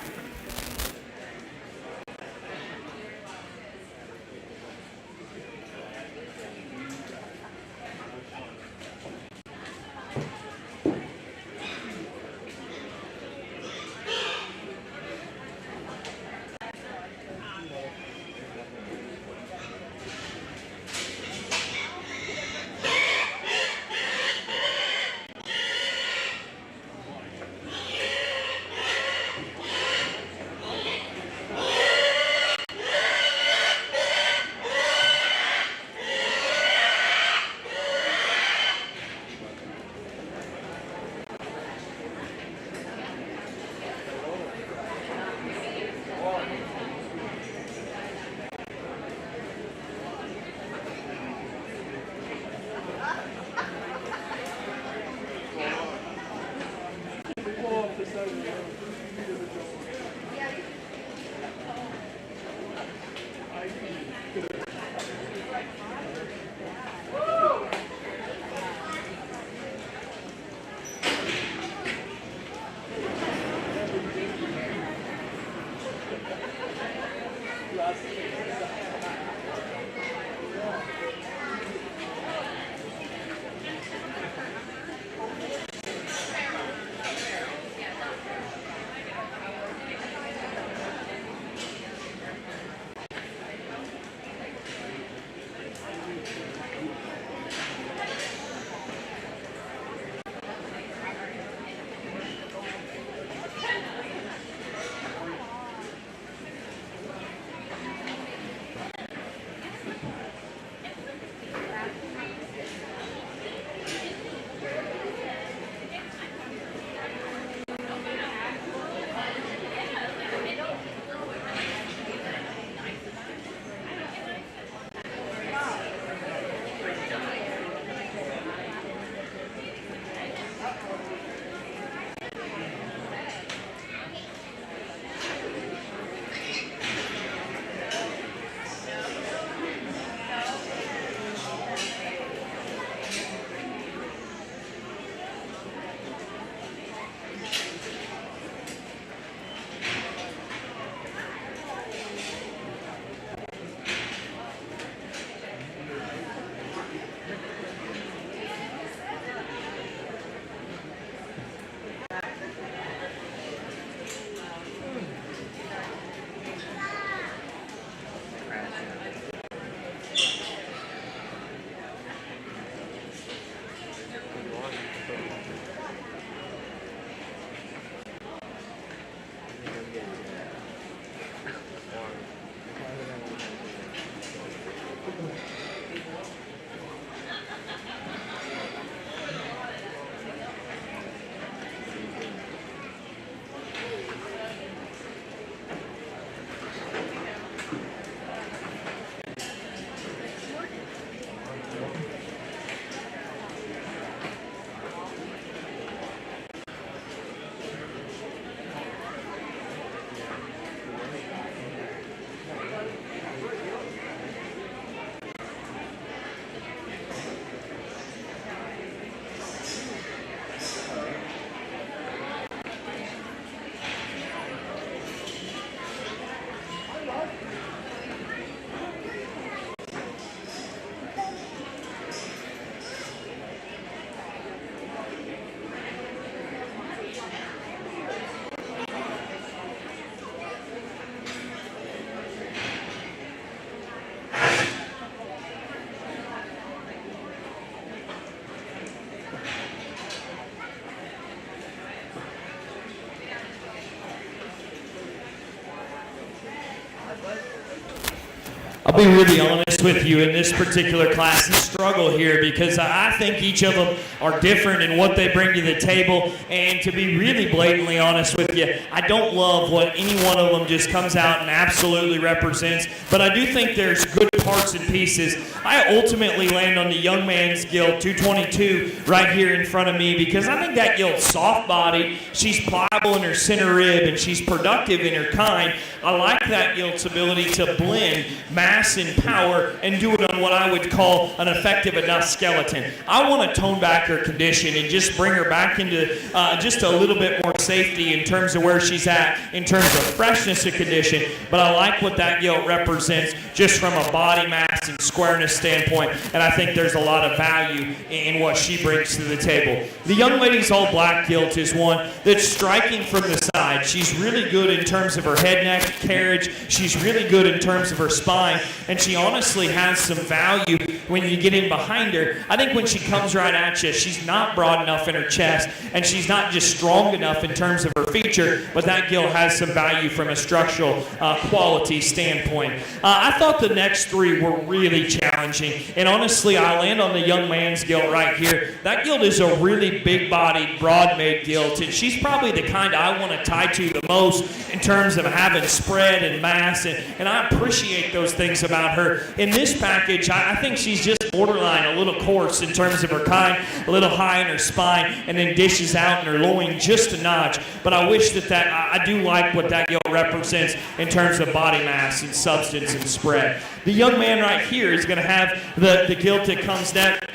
I'll be really honest with you in this particular class and struggle here because I think each of them are different in what they bring to the table. And to be really blatantly honest with you, I don't love what any one of them just comes out and absolutely represents. But I do think there's good parts and pieces. I ultimately land on the young man's gilt 222 right here in front of me because I think that gilt's soft-bodied. She's pliable in her center rib and she's productive in her kind. I like that gilt's ability to blend mass and power and do it on what I would call an effective enough skeleton. I want to tone back her condition and just bring her back into just a little bit more safety in terms of where she's at in terms of freshness of condition. But I like what that gilt represents just from a body mass and squareness standpoint, and I think there's a lot of value in what she brings to the table. The young lady's all black gilt is one that's striking from the side. She's really good in terms of her head neck carriage. She's really good in terms of her spine, and she honestly has some value when you get in behind her. I think when she comes right at you, she's not broad enough in her chest, and she's not just strong enough in terms of her feature, but that gilt has some value from a structural quality standpoint. I thought the next three were really challenging, and honestly, I land on the young man's gilt right here. That gilt is a really big-bodied, broad-made gilt, and she's probably the kind I want to tie to the most in terms of having spread and mass, and I appreciate those things about her. In this package, I think she's just borderline a little coarse in terms of her kind, a little high in her spine, and then dishes out in her loin just a notch. But I wish that I do like what that gilt represents in terms of body mass and substance and spread. The young man right here is going to have the gilt that comes next,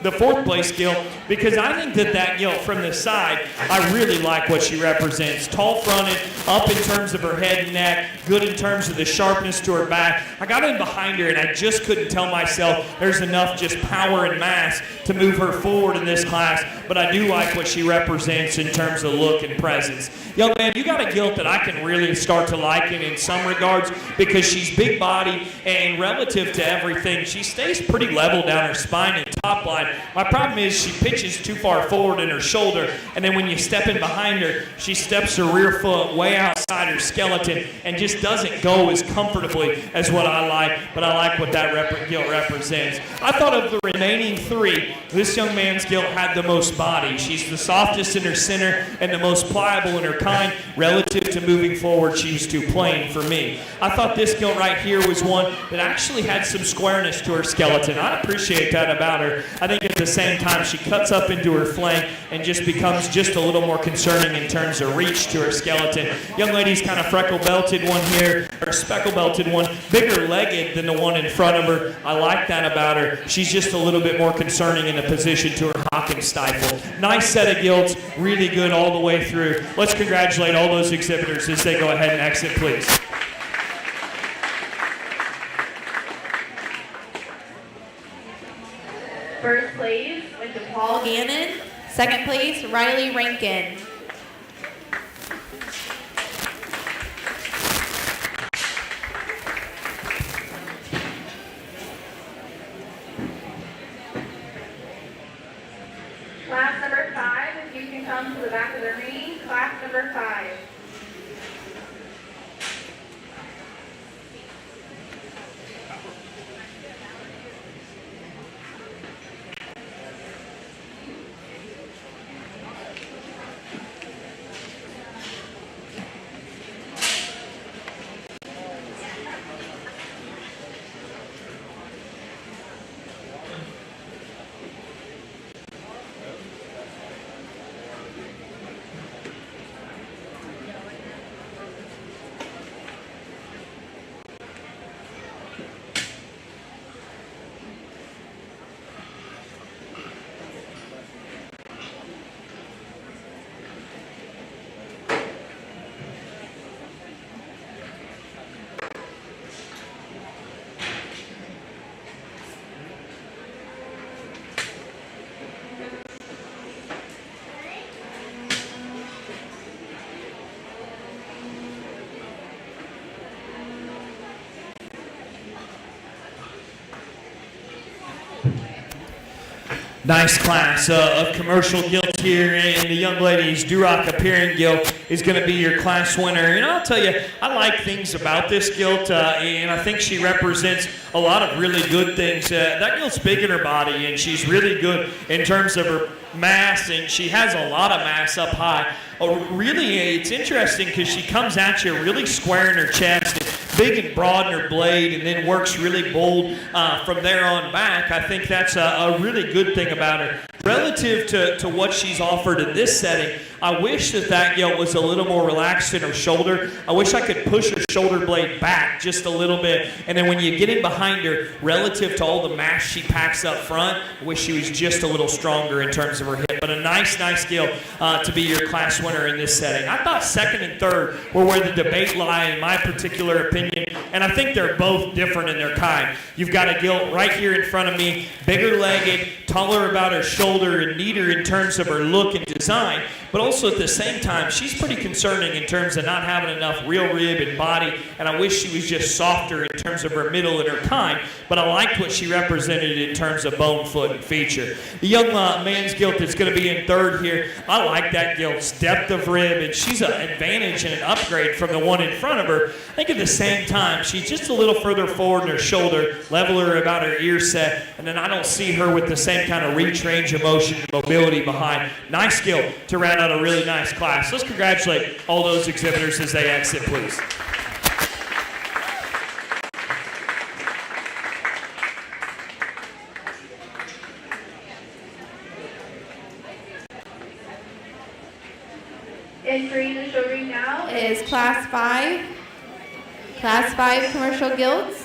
the fourth place gilt, because I think that gilt from the side, I really like what she represents. Tall fronted, up in terms of her head and neck, good in terms of the sharpness to her back. I got in behind her and I just couldn't tell myself there's enough just power and mass to move her forward in this class, but I do like what she represents in terms of look and presence. Young man, you got a gilt that I can really start to like in some regards because she's big body and relative to everything, she stays pretty level down her spine and top line. My problem is she pitches too far forward in her shoulder, and then when you step in behind her, she steps her rear foot way outside her skeleton and just doesn't go as comfortably as what I like, but I like what that gilt represents. I thought of the remaining three, this young man's gilt had the most body. She's the softest in her center and the most pliable in her kind. Relative to moving forward, she was too plain for me. I thought this gilt right here was one that actually had some squareness to her skeleton. I appreciate that about her. I think at the same time she cuts up into her flank and just becomes just a little more concerning in terms of reach to her skeleton. Young lady's kind of freckle belted one here, or speckle belted one, bigger legged than the one in front of her. I like that about her. She's just a little bit more concerning in the position to her hock and stifle. Nice set of gilts, really good all the way through. Let's congratulate all those exhibitors as they go ahead and exit, please. First place went to Paul Gannon. Second place, Riley Rankin. Class number 5, if you can come to the back of the ring. Class number 5. Nice class of commercial gilts here, and the young lady's Duroc appearing gilt is going to be your class winner. And I'll tell you, I like things about this gilt, and I think she represents a lot of really good things. That gilt's big in her body, and she's really good in terms of her mass, and she has a lot of mass up high. Really, it's interesting because she comes at you really square in her chest, and big and broad in her blade, and then works really bold from there on back. I think that's a really good thing about her. Relative to what she's offered in this setting, I wish that gilt was a little more relaxed in her shoulder. I wish I could push her shoulder blade back just a little bit, and then when you get in behind her, relative to all the mass she packs up front, I wish she was just a little stronger in terms of her hip. But a nice gilt to be your class winner in this setting. I thought second and third were where the debate lie, in my particular opinion, and I think they're both different in their kind. You've got a gilt right here in front of me, bigger legged, taller about her shoulder, and neater in terms of her look and design, but also at the same time, she's pretty concerning in terms of not having enough real rib and body, and I wish she was just softer in terms of her middle and her kind, but I liked what she represented in terms of bone, foot, and feature. The young man's gilt that's going to be in third here, I like that gilt's depth of rib, and she's an advantage and an upgrade from the one in front of her. I think at the same time, she's just a little further forward in her shoulder, leveler about her ear set, and then I don't see her with the same kind of reach, range of motion, and mobility behind. Nice gilt to round out a really nice class. Let's congratulate all those exhibitors as they exit, please. Entering the show ring now Is Class 5. Class 5 commercial gilts.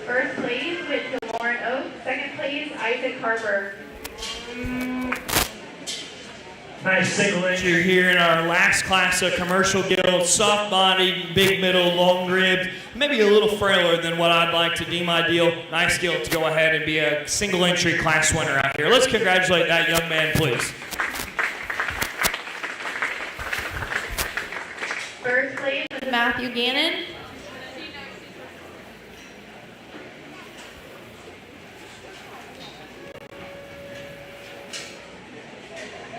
First place went to Lauren Oak. Second place, Isaac Harper. Nice single entry. You're here in our last class of commercial gilt, soft body, big middle, long ribbed, maybe a little frailer than what I'd like to deem ideal. Nice gilt to go ahead and be a single entry class winner out here. Let's congratulate that young man, please. First place was Matthew Gannon.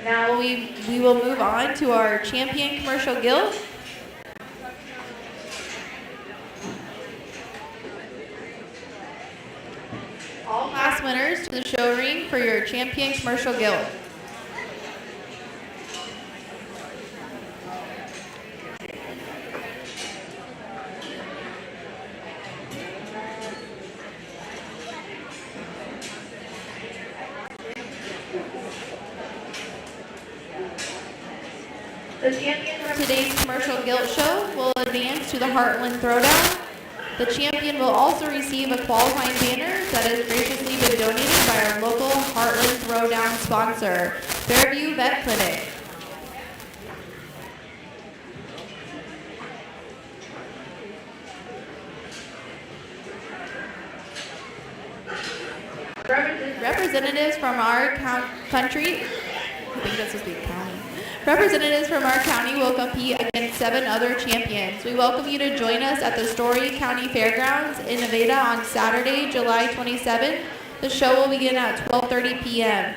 Now we will move on to our champion commercial gilt. All class winners to the show ring for your champion commercial gilt. the champion from Today's commercial gilt show will advance to the Heartland Throwdown. The champion will also receive a qualifying banner that has graciously been donated by our local Heartland Throwdown sponsor, Fairview Vet Clinic. Representatives from our country, I think that's supposed to be county. Representatives from our county will compete against 7 other champions. We welcome you to join us at the Story County Fairgrounds in Nevada on Saturday, July 27th. The show will begin at 12:30 p.m.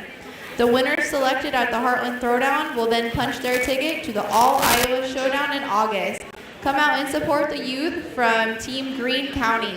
The winners selected at the Heartland Throwdown will then punch their ticket to the All Iowa Showdown in August. Come out and support the youth from Team Greene County.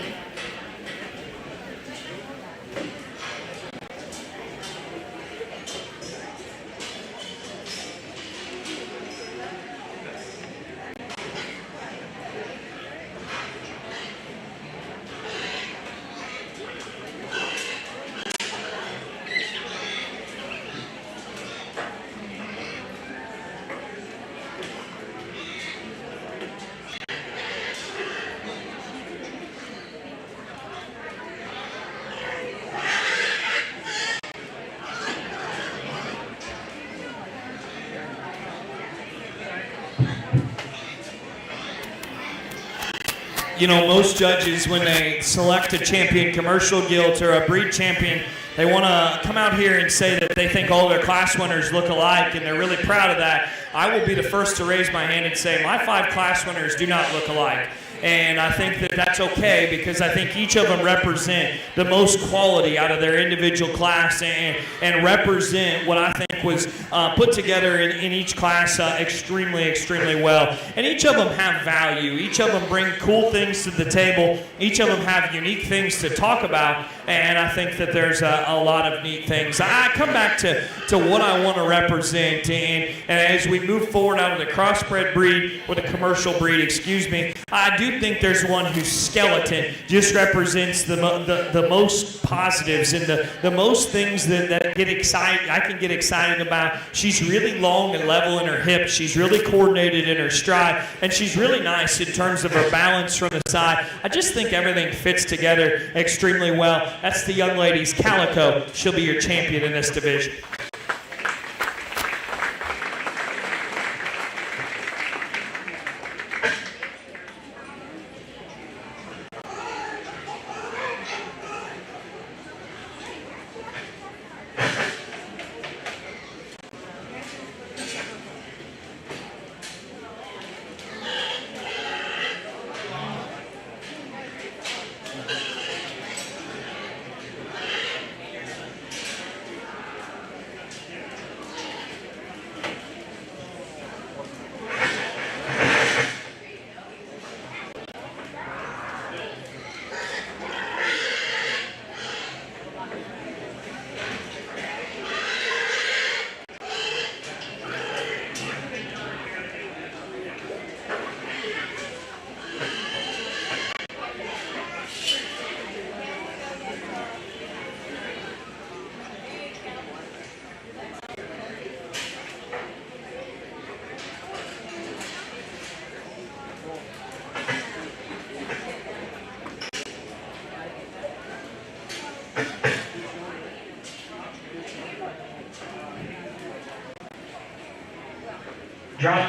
you know, most judges, when they select a champion commercial gilt or a breed champion, they want to come out here and say that they think all their class winners look alike, and they're really proud of that. I will be the first to raise my hand and say my 5 class winners do not look alike. And I think that that's okay, because I think each of them represent the most quality out of their individual class and represent what I think was put together in each class extremely well. And each of them have value. Each of them bring cool things to the table. Each of them have unique things to talk about. And I think that there's a lot of neat things. I come back to what I want to represent. And as we move forward out of the crossbred breed, or the commercial breed, excuse me, I do think there's one whose skeleton just represents the most positives and the most things that get excited. I can get excited about. She's really long and level in her hips. She's really coordinated in her stride, and she's really nice in terms of her balance from the side. I just think everything fits together extremely well. That's the young lady's Calico. She'll be your champion in this division.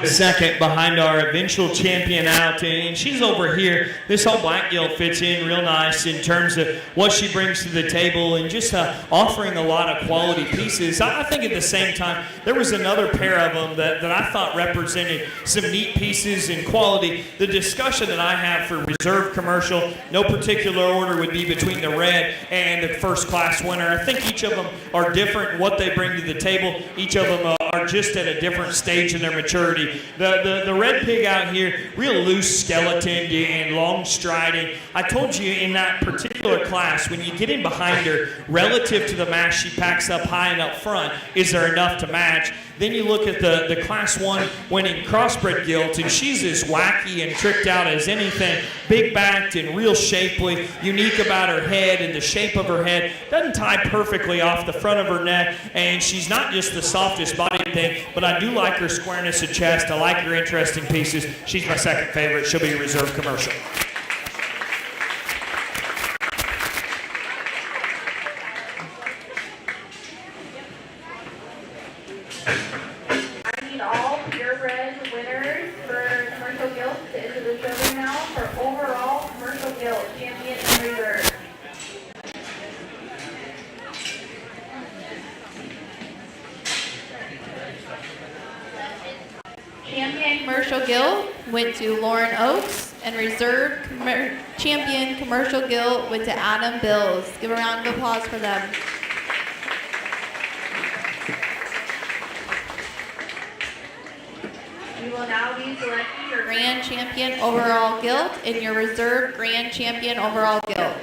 Second behind our eventual champion out, and she's over here. This whole black gilt fits in real nice in terms of what she brings to the table and just offering a lot of quality pieces. I think at the same time there was another pair of them that I thought represented some neat pieces and quality. The discussion that I have for reserve commercial, no particular order, would be between the red and the first class winner. I think each of them are different in what they bring to the table. Each of them are just at a different stage in their maturity. The red pig out here, real loose skeleton and long striding. I told you in that particular class, when you get in behind her, relative to the mass she packs up high and up front, is there enough to match? Then you look at the Class 1 winning crossbred gilt, and she's as wacky and tricked out as anything. Big-backed and real shapely, unique about her head and the shape of her head. Doesn't tie perfectly off the front of her neck, and she's not just the softest body thing, but I do like her squareness of chest. I like her interesting pieces. She's my second favorite. She'll be a reserve commercial. I need all purebred winners for commercial gilt to enter the show now for overall commercial gilt champion and reserve. Champion commercial gilt went to Lauren Oakes, and reserve champion commercial gilt went to Adam Bills. Give a round of applause for them. You will now be selecting your Grand champion overall gilt and your reserve grand champion overall gilt.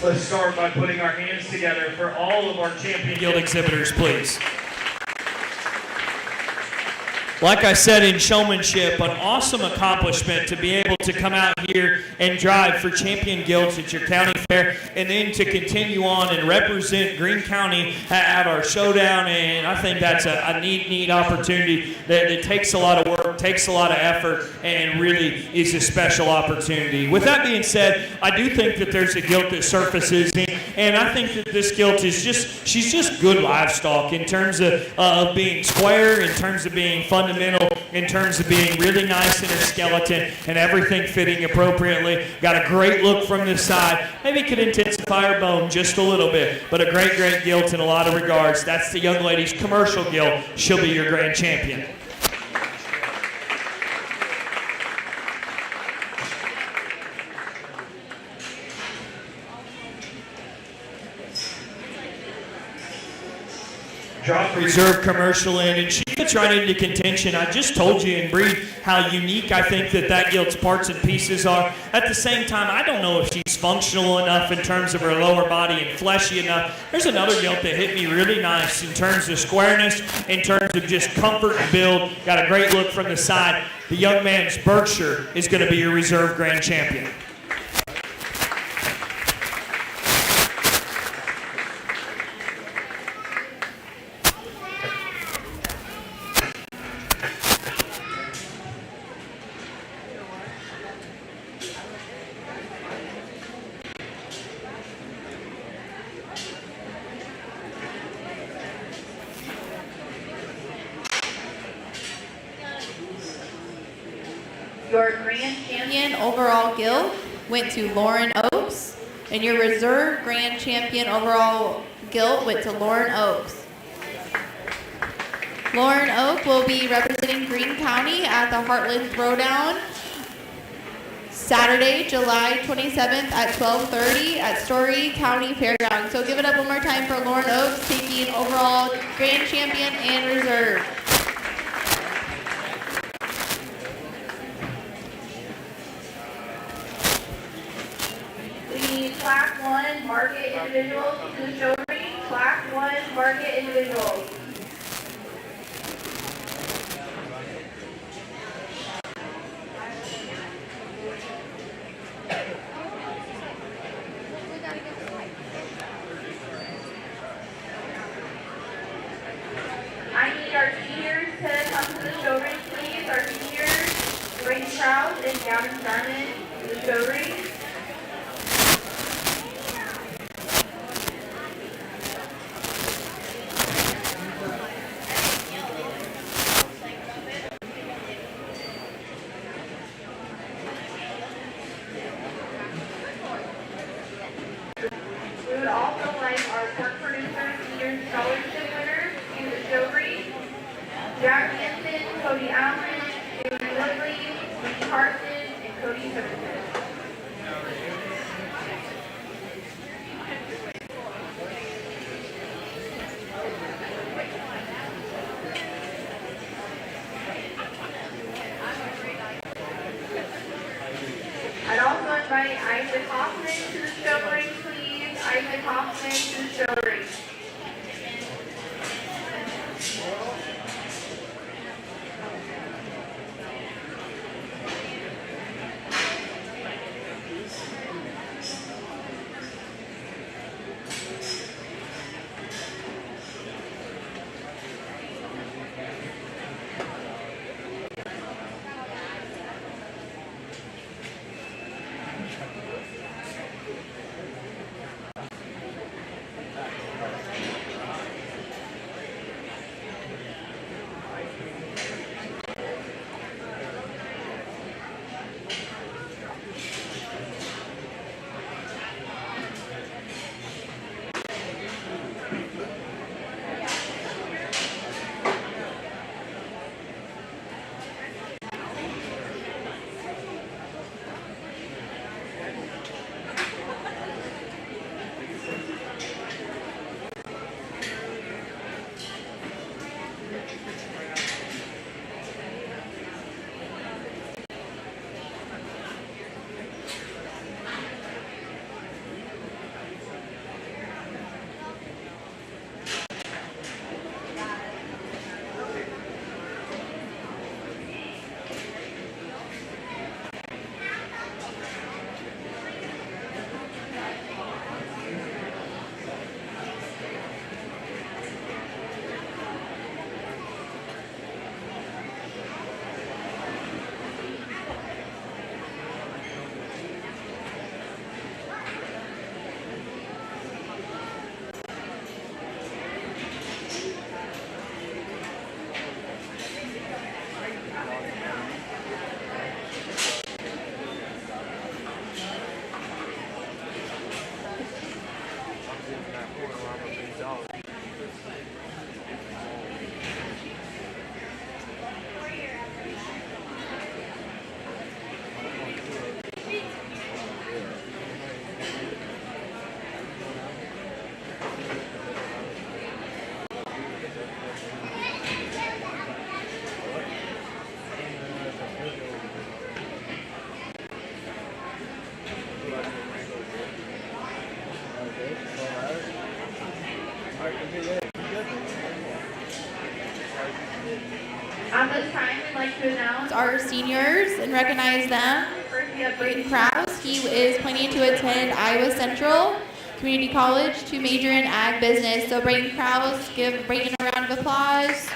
Let's start by putting our hands together for all of our champion Guild exhibitors, please. Like I said, in showmanship, an awesome accomplishment to be able to come out here and drive for champion guilds at your county fair, and then to continue on and represent Greene County at our showdown. And I think that's a neat opportunity that takes a lot of work, takes a lot of effort, and really is a special opportunity. With that being said, I do think that there's a guild that surfaces, and I think that this guild is she's just good livestock in terms of being square, in terms of being fundamental, in terms of being really nice in her skeleton and everything fitting appropriately. Got a great look from this side. Maybe could intensify her bone just a little bit, but a great gilt in a lot of regards. That's the young lady's commercial gilt. She'll be your grand champion. Reserve commercial in, and she gets right into contention. I just told you in brief how unique I think that guilt's parts and pieces are. At the same time, I don't know if she's functional enough in terms of her lower body and fleshy enough. There's another gilt that hit me really nice in terms of squareness, in terms of just comfort and build. Got a great look from the side. The young man's Berkshire is going to be your reserve grand champion. Your grand champion overall guild went to Lauren Oaks, and your reserve grand champion overall guild went to Lauren Oaks. Lauren Oak will be representing Greene County at the Heartland Throwdown Saturday, July 27th at 12:30 at Story County Fairgrounds. So give it up one more time for Lauren Oaks, taking overall grand champion and reserve. Class 1 market individuals to the show ring. Class 1 market individuals. I need our seniors to come to the show ring, please. Our seniors, Greene Krause and Gavin Sharman to the show ring. We would also like our pork producer senior scholarship winners to the show ring. Jack Hansen, Cody Allen, David Woodley, Lee Carson, and Cody Simpson. I'd also invite Isaac Hoffman to the show ring, please. Isaac Hoffman to the show ring. At this time, we'd like to announce our seniors and recognize them. first we have Braden Krause, he is planning to attend Iowa Central Community College to major in ag business. So Braden Krause, give Braden a round of applause.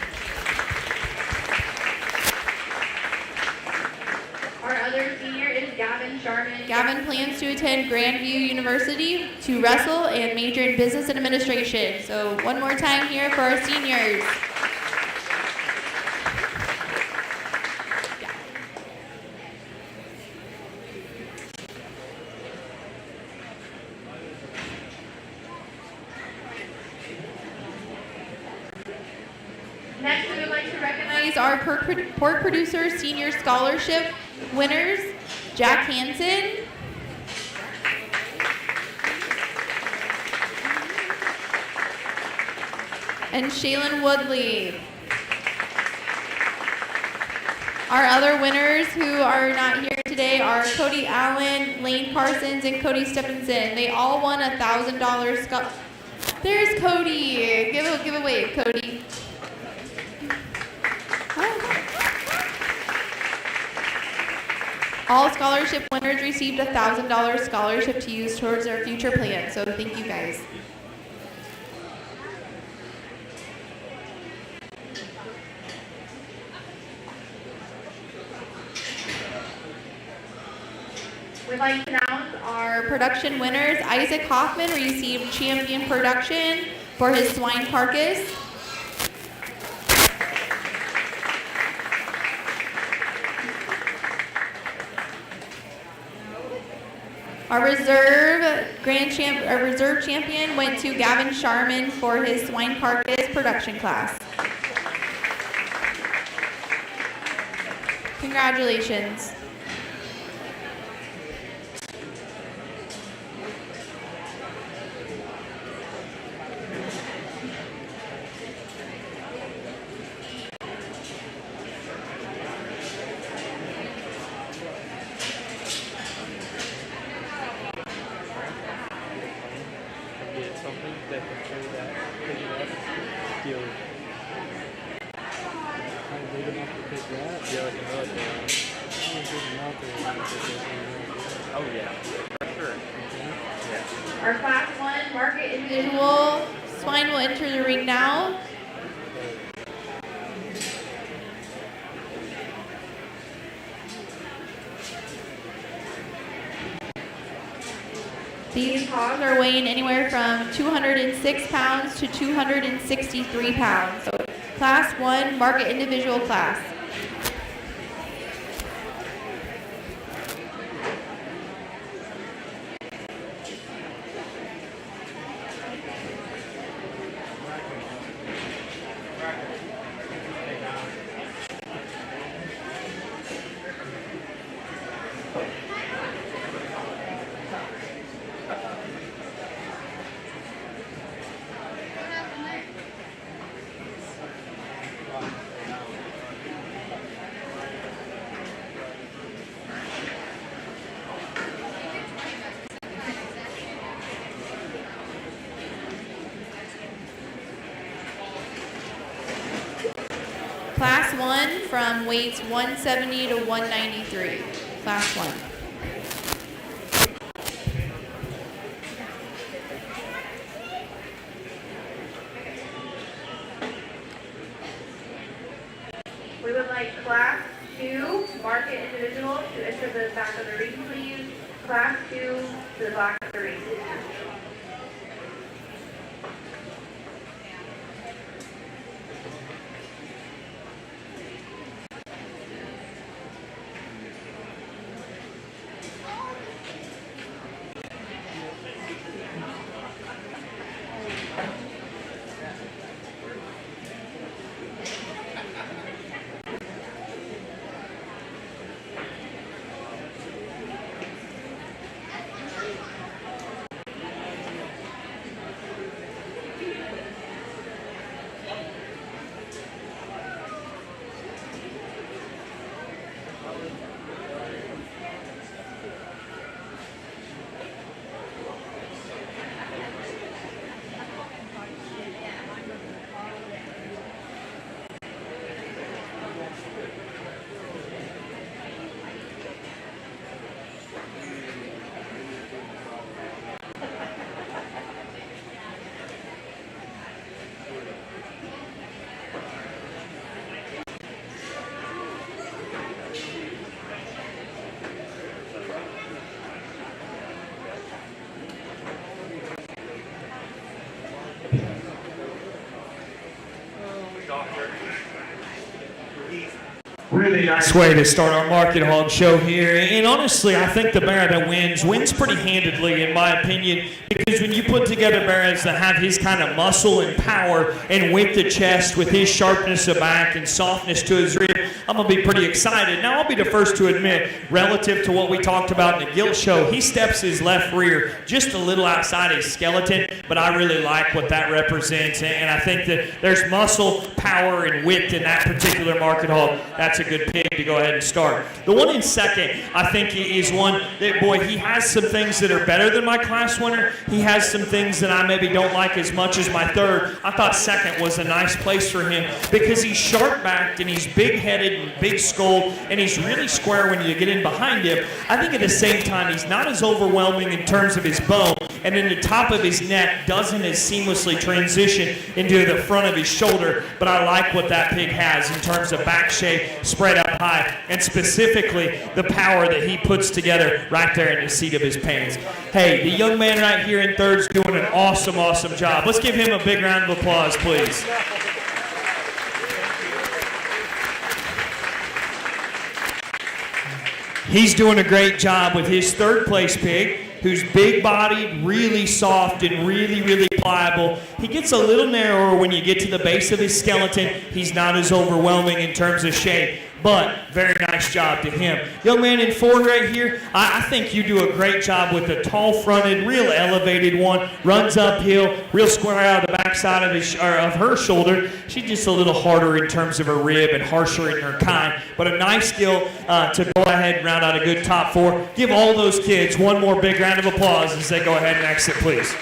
Our other senior is Gavin Sharman. Gavin plans to attend Grandview University to wrestle and major in business and administration. So one more time here for our seniors. Next, we would like to recognize Our pork producer senior scholarship winners, Jack Hansen, and Shaylin Woodley. Our other winners who are not here today are Cody Allen, Lane Parsons, and Cody Stephenson. They all won $1,000 scholarship. There's Cody. Give a wave, Cody. All scholarship winners received $1,000 scholarship to use towards their future plans. So thank you guys. We'd like to announce Our production winners, Isaac Hoffman received champion production for his swine carcass. Our reserve champion went to Gavin Sharman for his swine carcass production class. Congratulations. Get something that can carry that, pick it up, deal with it. I'm big enough to pick that. Yeah, like another thing. I'm big enough to pick that. Oh yeah, for sure. Yeah. our Class 1 market individual. Individual swine will enter the ring now. These hogs are weighing anywhere from 206 pounds to 263 pounds. So class 1 market individual class. Class 1 from weights 170 to 193. Class 1. We would like Class 2 market individual to enter the back of the ring, please. Class 2 to the back of the ring. really nice. It's way to start our Market Hog show here. And honestly, I think the bear that wins pretty handedly, in my opinion, because when you put together bears that have his kind of muscle and power and width of chest with his sharpness of back and softness to his rib, I'm going to be pretty excited. Now, I'll be the first to admit, relative to what we talked about in the gilt show, he steps his left rear just a little outside his skeleton, but I really like what that represents. And I think that there's muscle, power, and width in that particular Market Hog. That's a good pig to go ahead and start. The one in second, I think, is one that, boy, he has some things that are better than my class winner. He has some things that I maybe don't like as much as my third. I thought second was a nice place for him because he's sharp-backed and he's big-headed and big-skulled and he's really square when you get in behind him. I think at the same time, he's not as overwhelming in terms of his bone, and then the top of his neck doesn't as seamlessly transition into the front of his shoulder, but I like what that pig has in terms of back shape, spread up high, and specifically the power that he puts together right there in the seat of his pants. Hey, the young man right here in third's doing an awesome, awesome job. Let's give him a big round of applause, please. He's doing a great job with his third place pig, who's big-bodied, really soft, and really, really pliable. He gets a little narrower when you get to the base of his skeleton. He's not as overwhelming in terms of shape, but very nice job to him. Young man in four right here, I think you do a great job with the tall-fronted, real elevated one, runs uphill, real square out of the backside of her shoulder. She's just a little harder in terms of her rib and harsher in her kind, but a nice skill to go ahead and round out a good top four. Give all those kids one more big round of applause as they go ahead and exit, please.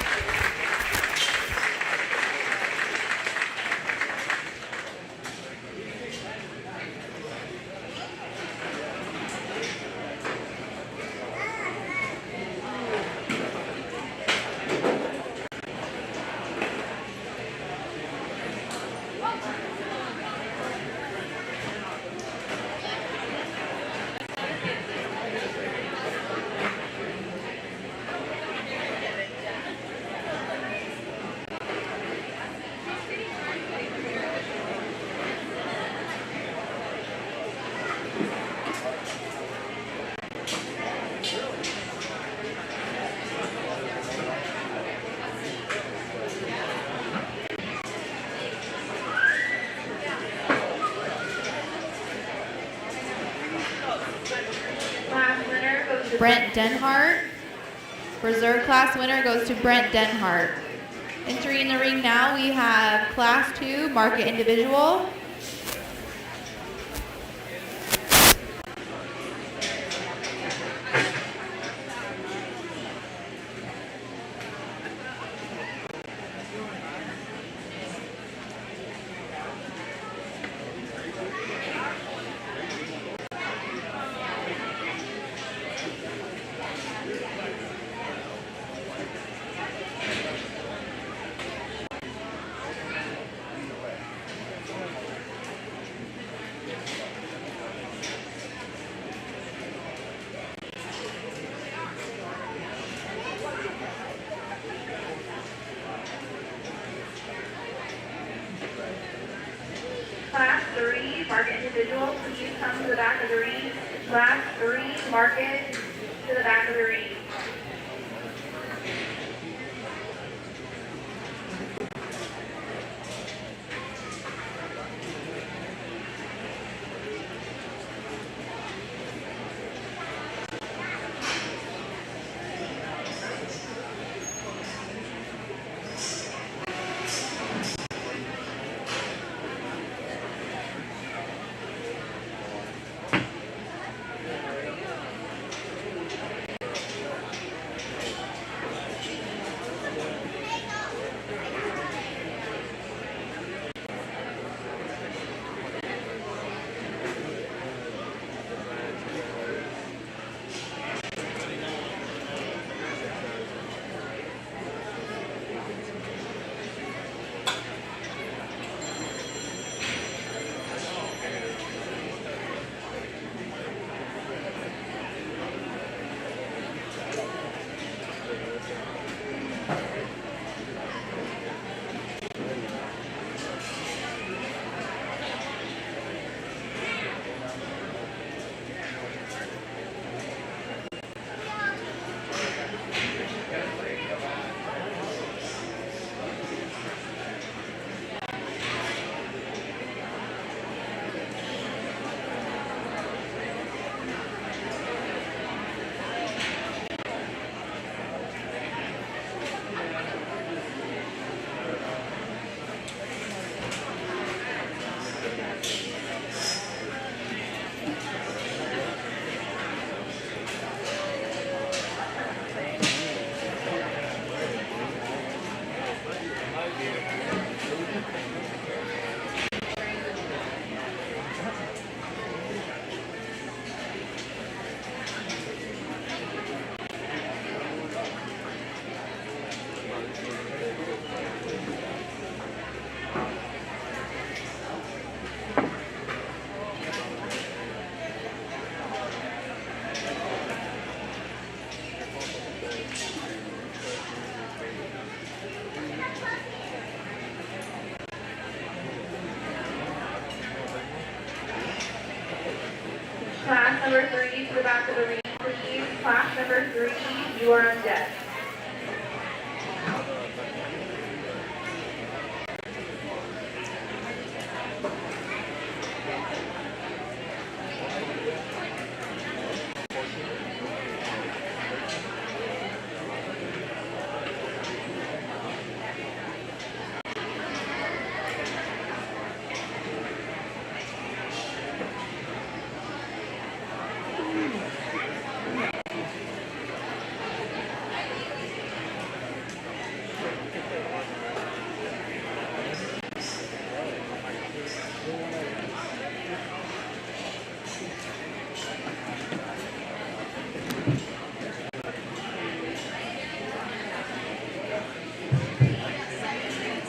Brent Denhart. Reserve class winner goes to Brent Denhart. Entering the ring now, we have Class 2 Market Individual. Class 3, Market Individual, please come to the back of the ring. Class 3, Market, to the back of the ring. Class number 3 to the back of the ring, please. Class number 3, you are on deck.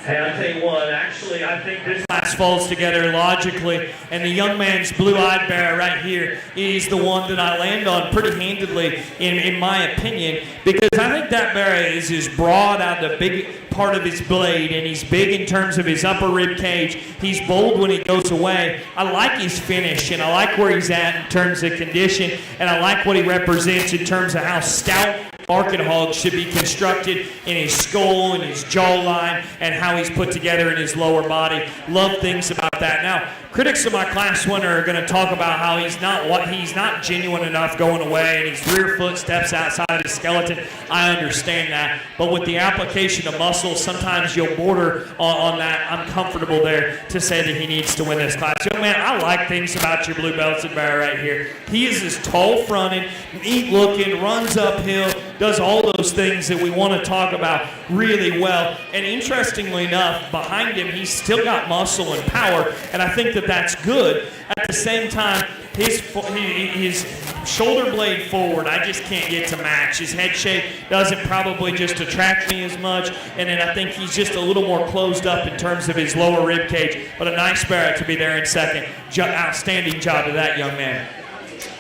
Hey, I'll tell you what, actually, I think this Class falls together logically, and the young man's blue-eyed bear right here is the one that I land on pretty handedly, in my opinion, because I think that bear is as broad out the big part of his blade, and he's big in terms of his upper rib cage. He's bold when he goes away. I like his finish, and I like where he's at in terms of condition, and I like what he represents in terms of how stout market hogs should be constructed in his skull and his jawline and how he's put together in his lower body. Love things about that. Now, critics of my class winner are going to talk about how he's not genuine enough going away and his rear foot steps outside of his skeleton. I understand that. But with the application of muscle, sometimes you'll border on that. I'm comfortable there to say that he needs to win this class. Young man, I like things about your blue belted bear right here. He is as tall-fronted, neat-looking, runs uphill, does all those things that we want to talk about really well. And interestingly enough, behind him, he's still got muscle and power, and I think that that's good. At the same time, his shoulder blade forward, I just can't get to match. His head shape doesn't probably just attract me as much, and then I think he's just a little more closed up in terms of his lower rib cage. But a nice Barrett to be there in second. Outstanding job to that young man.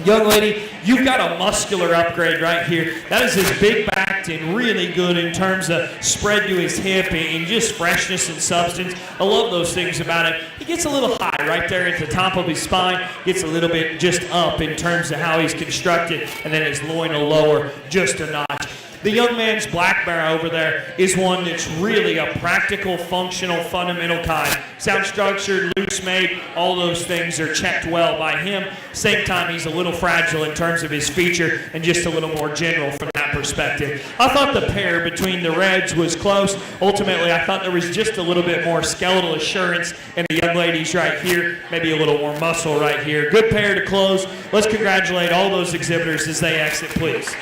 Young lady, you've got a muscular upgrade right here. That is his big backed and really good in terms of spread to his hip and just freshness and substance. I love those things about him. He gets a little high right there at the top of his spine, gets a little bit just up in terms of how he's constructed, and then his loin will lower just a notch. The young man's black bear over there is one that's really a practical, functional, fundamental kind. Sound structured, loose made, all those things are checked well by him. Same time, he's a little fragile in terms of his feature and just a little more general from that perspective. I thought the pair between the reds was close. Ultimately, I thought there was just a little bit more skeletal assurance in the young ladies right here, maybe a little more muscle right here. Good pair to close. Let's congratulate all those exhibitors as they exit, please.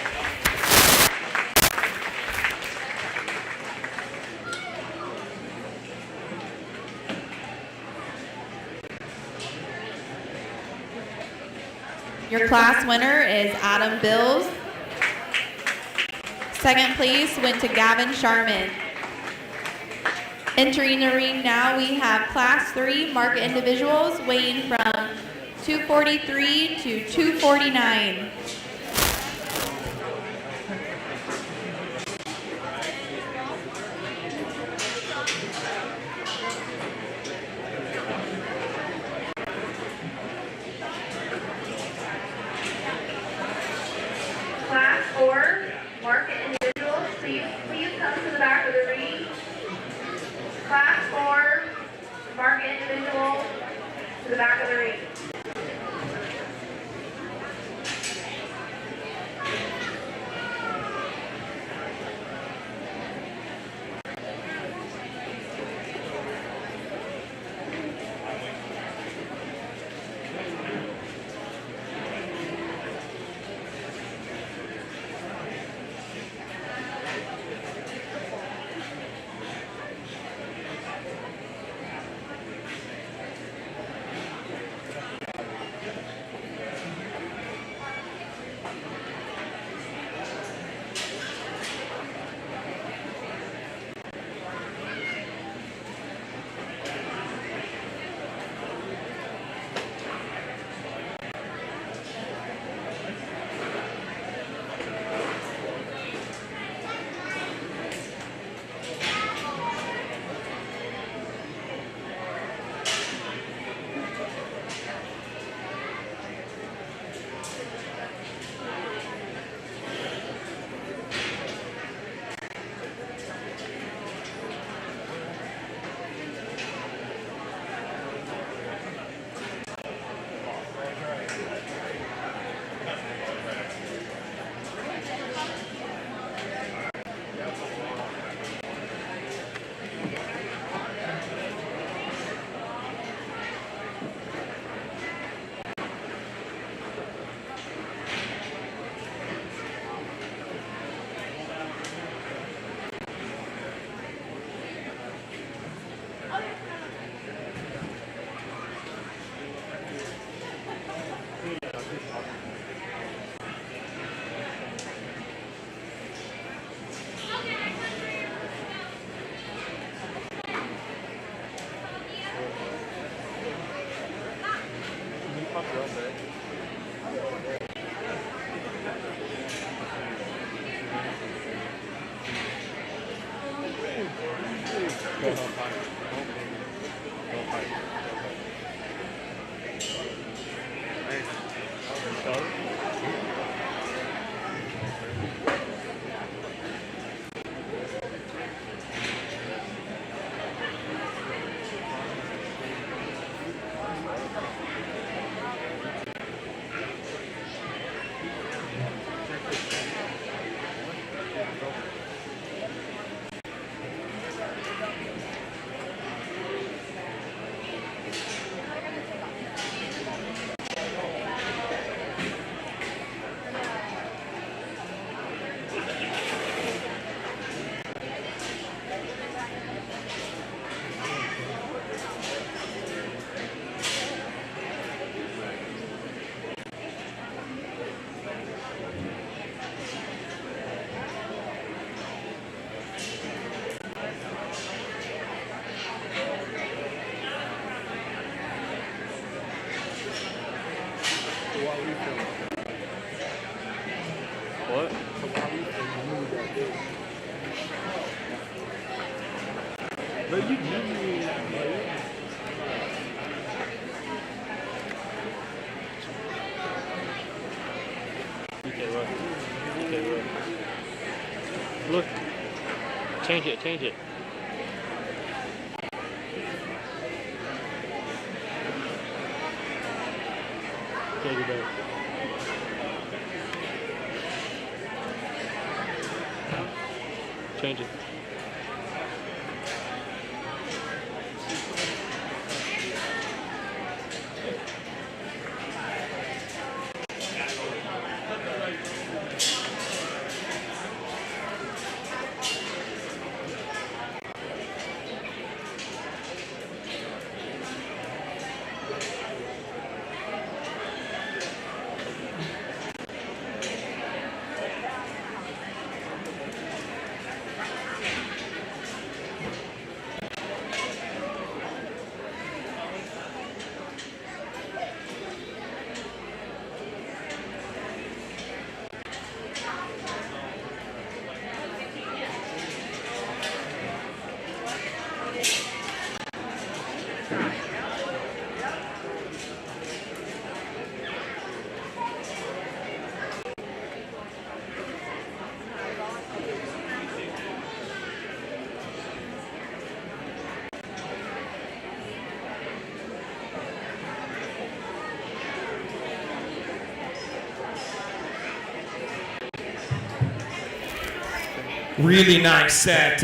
Your class winner is Adam Bills. Second place went to Gavin Sharman. Entering the ring now, we have Class 3 market individuals weighing from 243 to 249. Class 4, market individuals, please come to the back of the ring. Class 4, market individuals, to the back of the ring. What? But you knew me. Okay, look. Change it. Okay, go back. Change it. Really nice set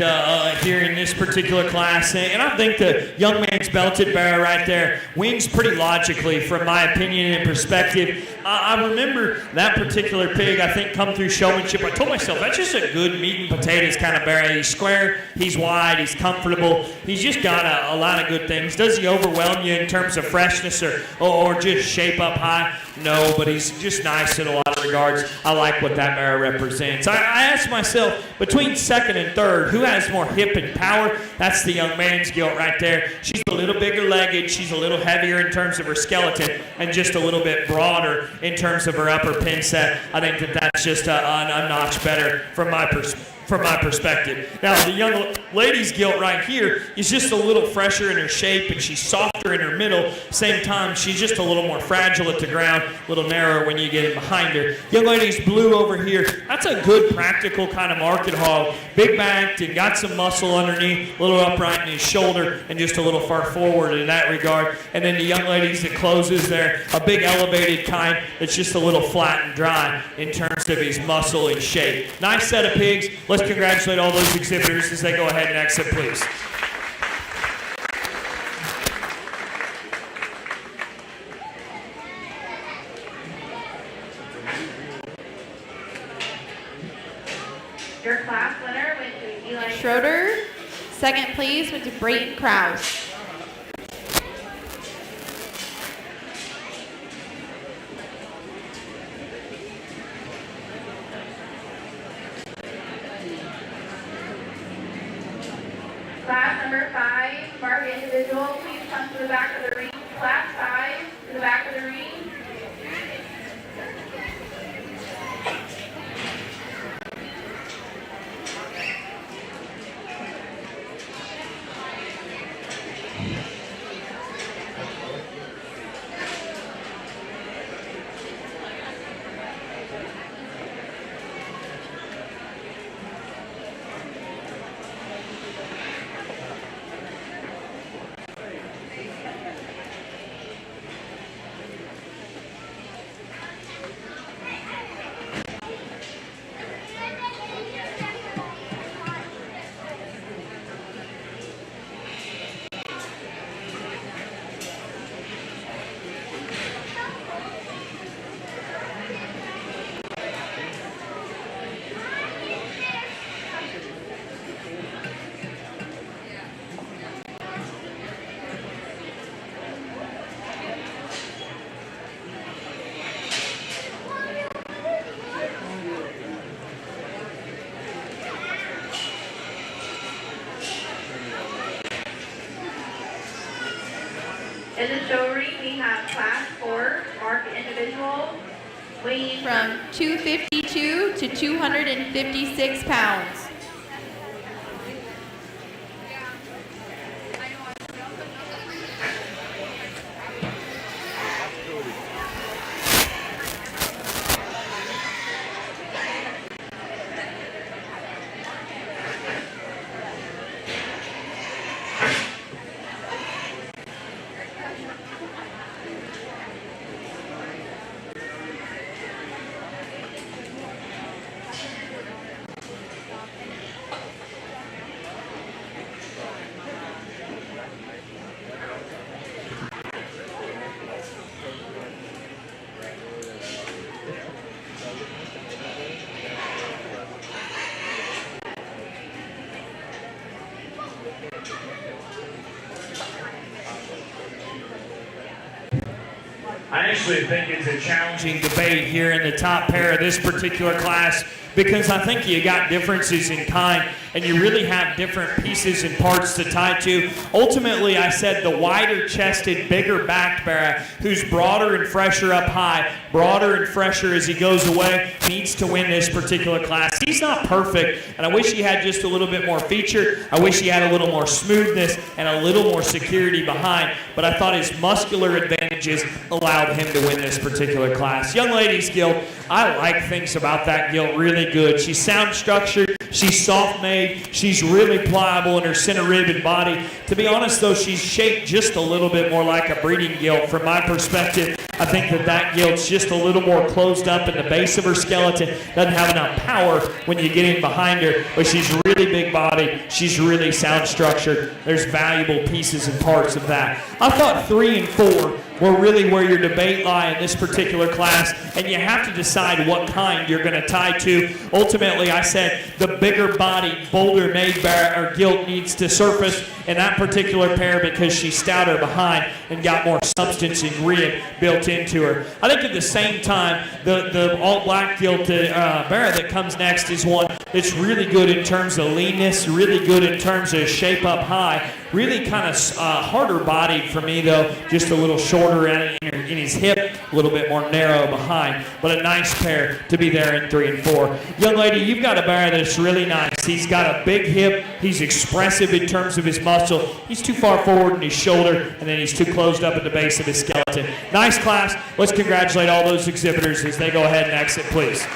here in this particular class. And I think the young man's belted bearer right there wins pretty logically from my opinion and perspective. I remember that particular pig, I think, come through showmanship. I told myself, that's just a good meat and potatoes kind of bearer. He's square, he's wide, he's comfortable. He's just got a lot of good things. Does he overwhelm you in terms of freshness or just shape up high? No, but he's just nice in a lot of regards. I like what that bearer represents. I asked myself, between second and third, who has more hip and power? That's the young man's gilt right there. She's a little bigger legged, she's a little heavier in terms of her skeleton, and just a little bit broader in terms of her upper pin set. I think that's just a notch better from my perspective. Now, the young lady's gilt right here is just a little fresher in her shape, and she's softer in her middle. Same time, she's just a little more fragile at the ground, a little narrower when you get in behind her. Young lady's blue over here, that's a good practical kind of market hog. Big backed and got some muscle underneath, a little upright in his shoulder, and just a little far forward in that regard. And then the young ladies that closes there, a big elevated kind that's just a little flat and dry in terms of his muscle and shape. Nice set of pigs. Let's congratulate all those exhibitors as they go ahead and exit, please. Your class winner went to Eli Schroeder. Second place went to Brayton Krause. Class number 5, mark individual, please come to the back of the ring. Class 5, to the back of the ring. have class 4, marked individual, weighing From 252 to 256 pounds. I actually think it's a challenging debate here in the top pair of this particular class because I think you got differences in kind and you really have different pieces and parts to tie to. Ultimately, I said the wider chested, bigger backed bear who's broader and fresher up high, broader and fresher as he goes away, needs to win this particular class. He's not perfect, and I wish he had just a little bit more feature. I wish he had a little more smoothness and a little more security behind, but I thought his muscular advantages allowed him to win this particular class. Young Ladies Guild, I like things about that guild really good. She's sound structured, she's soft made, she's really pliable in her center rib and body. To be honest though, she's shaped just a little bit more like a breeding gilt from my perspective. I think that gilt's just a little more closed up in the base of her skeleton, doesn't have enough power when you get in behind her, but she's really big body, she's really sound structured. There's valuable pieces and parts of that. I thought 3 and 4 were really where your debate lie in this particular class, and you have to decide what kind you're going to tie to. Ultimately, I said the bigger body, bolder made bear or gilt needs to surface in that particular pair because she's stouter behind and got more substance and rib built into her. I think at the same time, the all-black gilt bear that comes next is one that's really good in terms of leanness, really good in terms of shape up high, really kind of harder bodied for me though, just a little shorter in his hip, a little bit more narrow behind, but a nice pair to be there in 3 and 4. Young lady, you've got a bear that's really nice. He's got a big hip, he's expressive in terms of his muscle, he's too far forward in his shoulder, and then he's too closed up at the base of his skeleton. Nice class. Let's congratulate all those exhibitors as they go ahead and exit, please.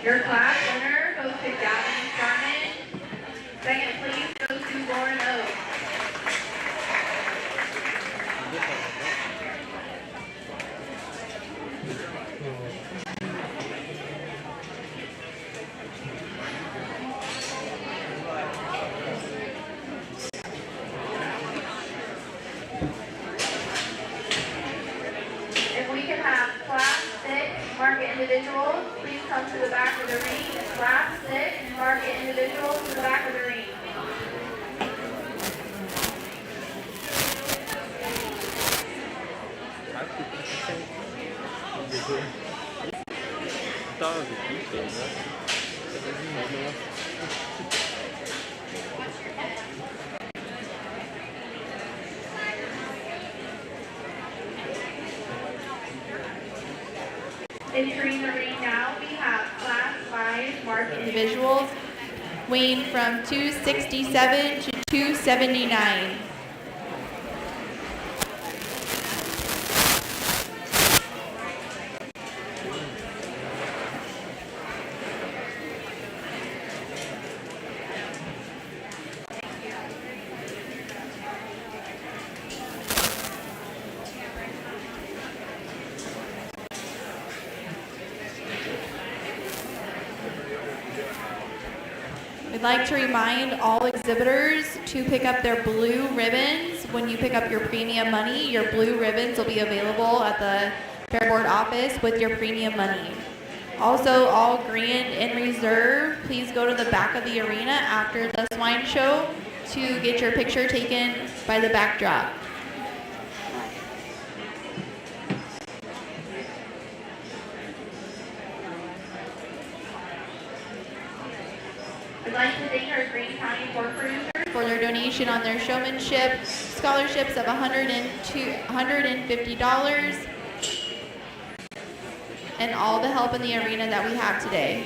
Your class winner goes to Gavin Sharman. Second place goes to Lauren Oak. If we can have class 6 market individuals, please come to the back of the ring. Class 6 market individuals to the back of the ring. I thought it was a keychain, right? Entering the ring now, we have class 5 market Individuals weighing from 267 to 279. We'd like to remind all exhibitors to pick up their blue ribbons. When you pick up your premium money, your blue ribbons will be available at the Fair Board office with your premium money. Also, all Greene in reserve, please go to the back of the arena after the swine show to get your picture taken by the backdrop. I'd like to thank our Greene County pork producers for their donation on their showmanship scholarships of $150 and all the help in the arena that we have today.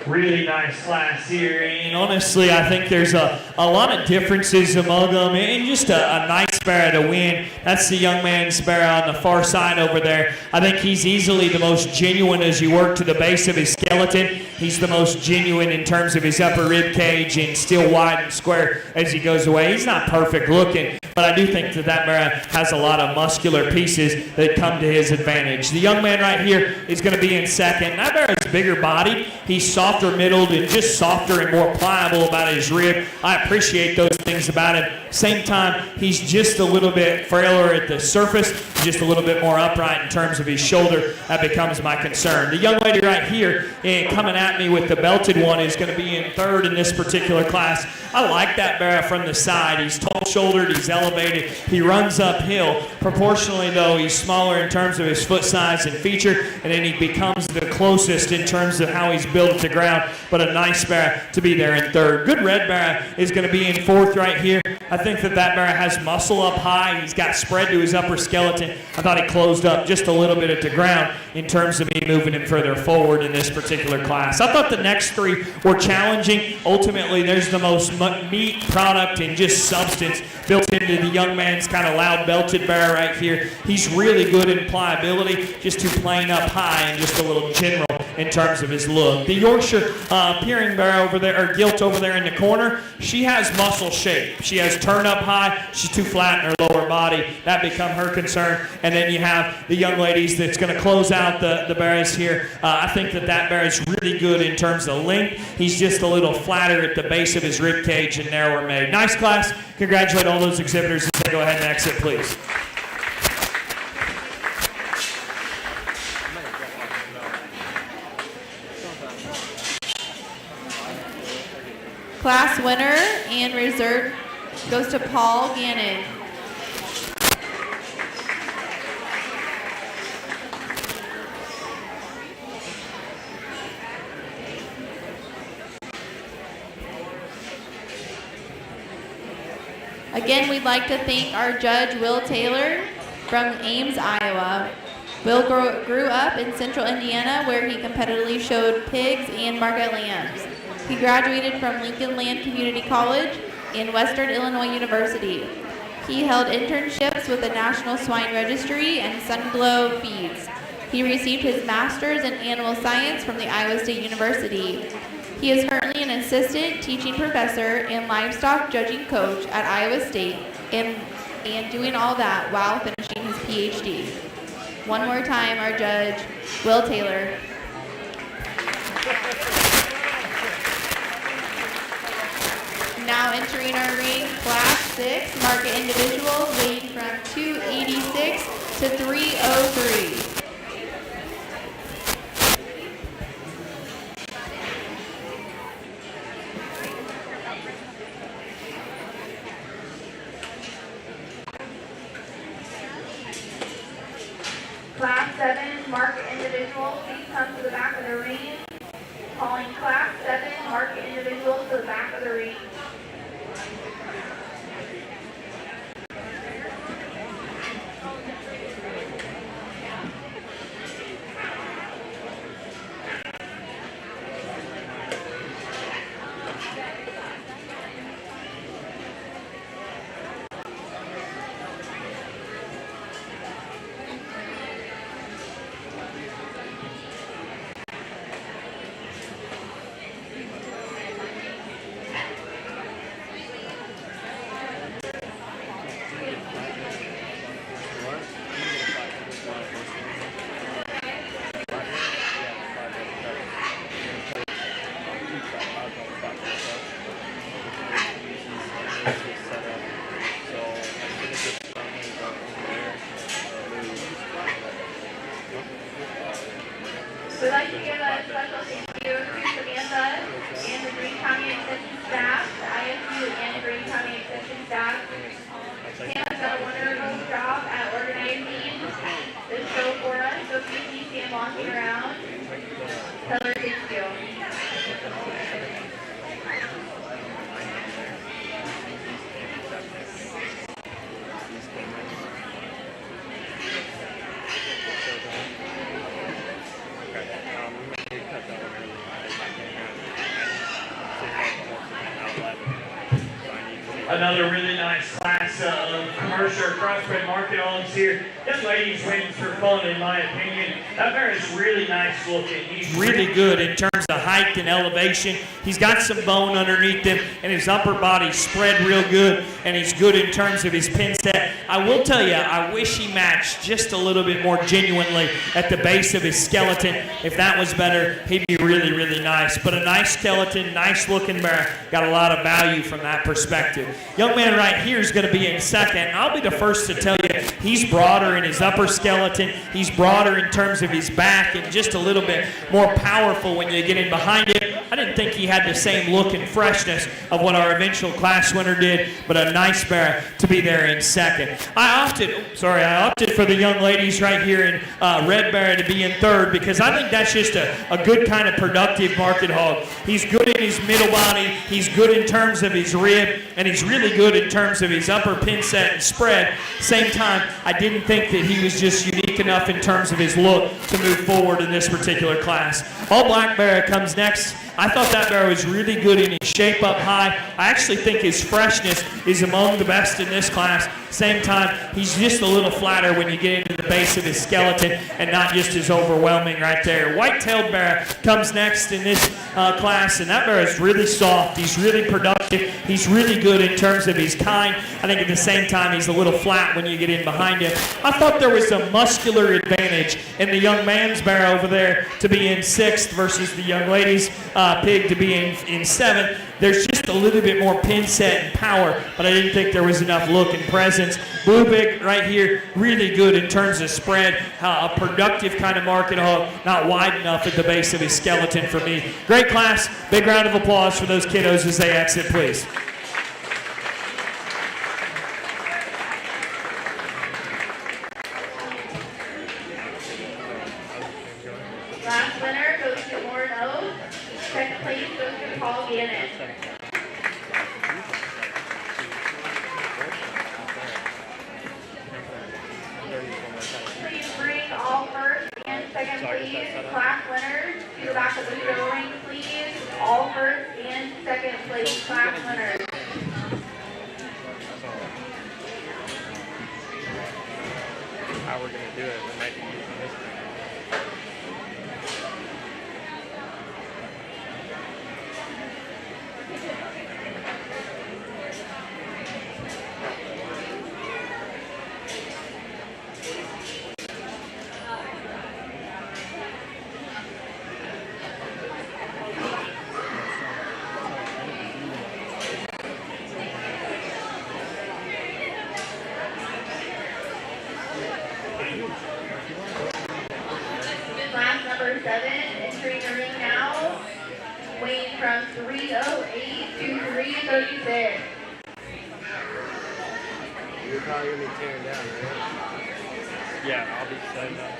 Really nice class here, and honestly, I think there's a lot of differences among them, and just a nice sparrow to win. That's the young man sparrow on the far side over there. I think he's easily the most genuine as you work to the base of his skeleton. He's the most genuine in terms of his upper rib cage and still wide and square as he goes away. He's not perfect looking, but I do think that barrow has a lot of muscular pieces that come to his advantage. The young man right here is going to be in second. That barrow is bigger bodied. He's softer middled and just softer and more pliable about his rib. I appreciate those things about him. Same time, he's just a little bit frailer at the surface, just a little bit more upright in terms of his shoulder. That becomes my concern. The young lady right here coming at me with the belted one is going to be in third in this particular class. I like that barrow from the side. He's tall-shouldered, he's elevated, he runs uphill. Proportionally, though, he's smaller in terms of his foot size and feature, and then he becomes the closest in terms of how he's built at the ground. But a nice barrow to be there in third. Good red barrow is going to be in fourth right here. I think that barrow has muscle up high. He's got spread to his upper skeleton. I thought he closed up just a little bit at the ground in terms of me moving him further forward in this particular class. I thought the next three were challenging. Ultimately, there's the most meat product and just substance built into the young man's kind of loud belted barrow right here. He's really good in pliability, just too plain up high and just a little general in terms of his look. The Yorkshire peering barrow over there, or gilt over there in the corner, she has muscle shape. She has turn up high. She's too flat in her lower body. That become her concern. And then you have the young ladies that's going to close out the barrows here. I think that barrow is really good in terms of length. He's just a little flatter at the base of his rib cage and narrower made. Nice class. Congratulate all those exhibitors. Go ahead and exit, please. Class winner and reserve goes to Paul Gannon. Again, we'd like to thank our judge, Will Taylor, from Ames, Iowa. Will grew up in central Indiana, where he competitively showed pigs and market lambs. He graduated from Lincoln Land Community College and Western Illinois University. He held internships with the National Swine Registry and Sunglow Feeds. He received his master's in animal science from the Iowa State University. He is currently an assistant teaching professor and livestock judging coach at Iowa State and doing all that while finishing his PhD. One more time, our judge, Will Taylor. Now entering our ring, Class 6, market individuals weighing from 286 to 303. Class 7 market individuals, please come to the back of the ring. Calling Class 7 market individuals to the back of the ring. We'd like to give a special thank you to Samantha and the Greene County Extension staff, the ISU and Greene County Extension staff. Sam has done a wonderful job at organizing this show for us. So if you see Sam walking around, tell her thank you. Another really nice class of commercial or crossbred market hogs here. Young ladies wins for fun, in my opinion. That mare is really nice looking. He's really good in terms of height and elevation. He's got some bone underneath him, and his upper body's spread real good, and he's good in terms of his pin set. I will tell you, I wish he matched just a little bit more genuinely at the base of his skeleton. If that was better, he'd be really, really nice. But a nice skeleton, nice looking mare, got a lot of value from that perspective. Young man right here is going to be in second. I'll be the first to tell you, he's broader in his upper skeleton. He's broader in terms of his back and just a little bit more powerful when you get in behind him. I didn't think he had the same look and freshness of what our eventual class winner did, but a nice mare to be there in second. I opted for the young ladies right here in red mare to be in third because I think that's just a good kind of productive market hog. He's good in his middle body, he's good in terms of his rib, and he's really good in terms of his upper pin set and spread. Same time, I didn't think that he was just unique enough in terms of his look to move forward in this particular class. All black mare comes next. I thought that mare was really good in his shape up high. I actually think his freshness is among the best in this class. Same time, he's just a little flatter when you get into the base of his skeleton and not just as overwhelming right there. White-tailed mare comes next in this class, and that mare is really soft. He's really productive. He's really good in terms of his kind. I think at the same time, he's a little flat when you get in behind him. I thought there was a muscular advantage in the young man's mare over there to be in sixth versus the young lady's pig to be in seventh. There's just a little bit more pin set and power, but I didn't think there was enough look and presence. Blue pig right here, really good in terms of spread, a productive kind of market hog, not wide enough at the base of his skeleton for me. Great class. Big round of applause for those kiddos as they exit, please. Last winner goes to Lauren O. Second place goes to Paul Gannon. Please bring all first and second place class winners to the back of the show ring, please. All first and second place class winners. How we're going to do it, we might be using this thing. Class number 7 entering the ring now, weighing from 308 to 336. You're probably going to be tearing down, right? Yeah, I'll be setting up.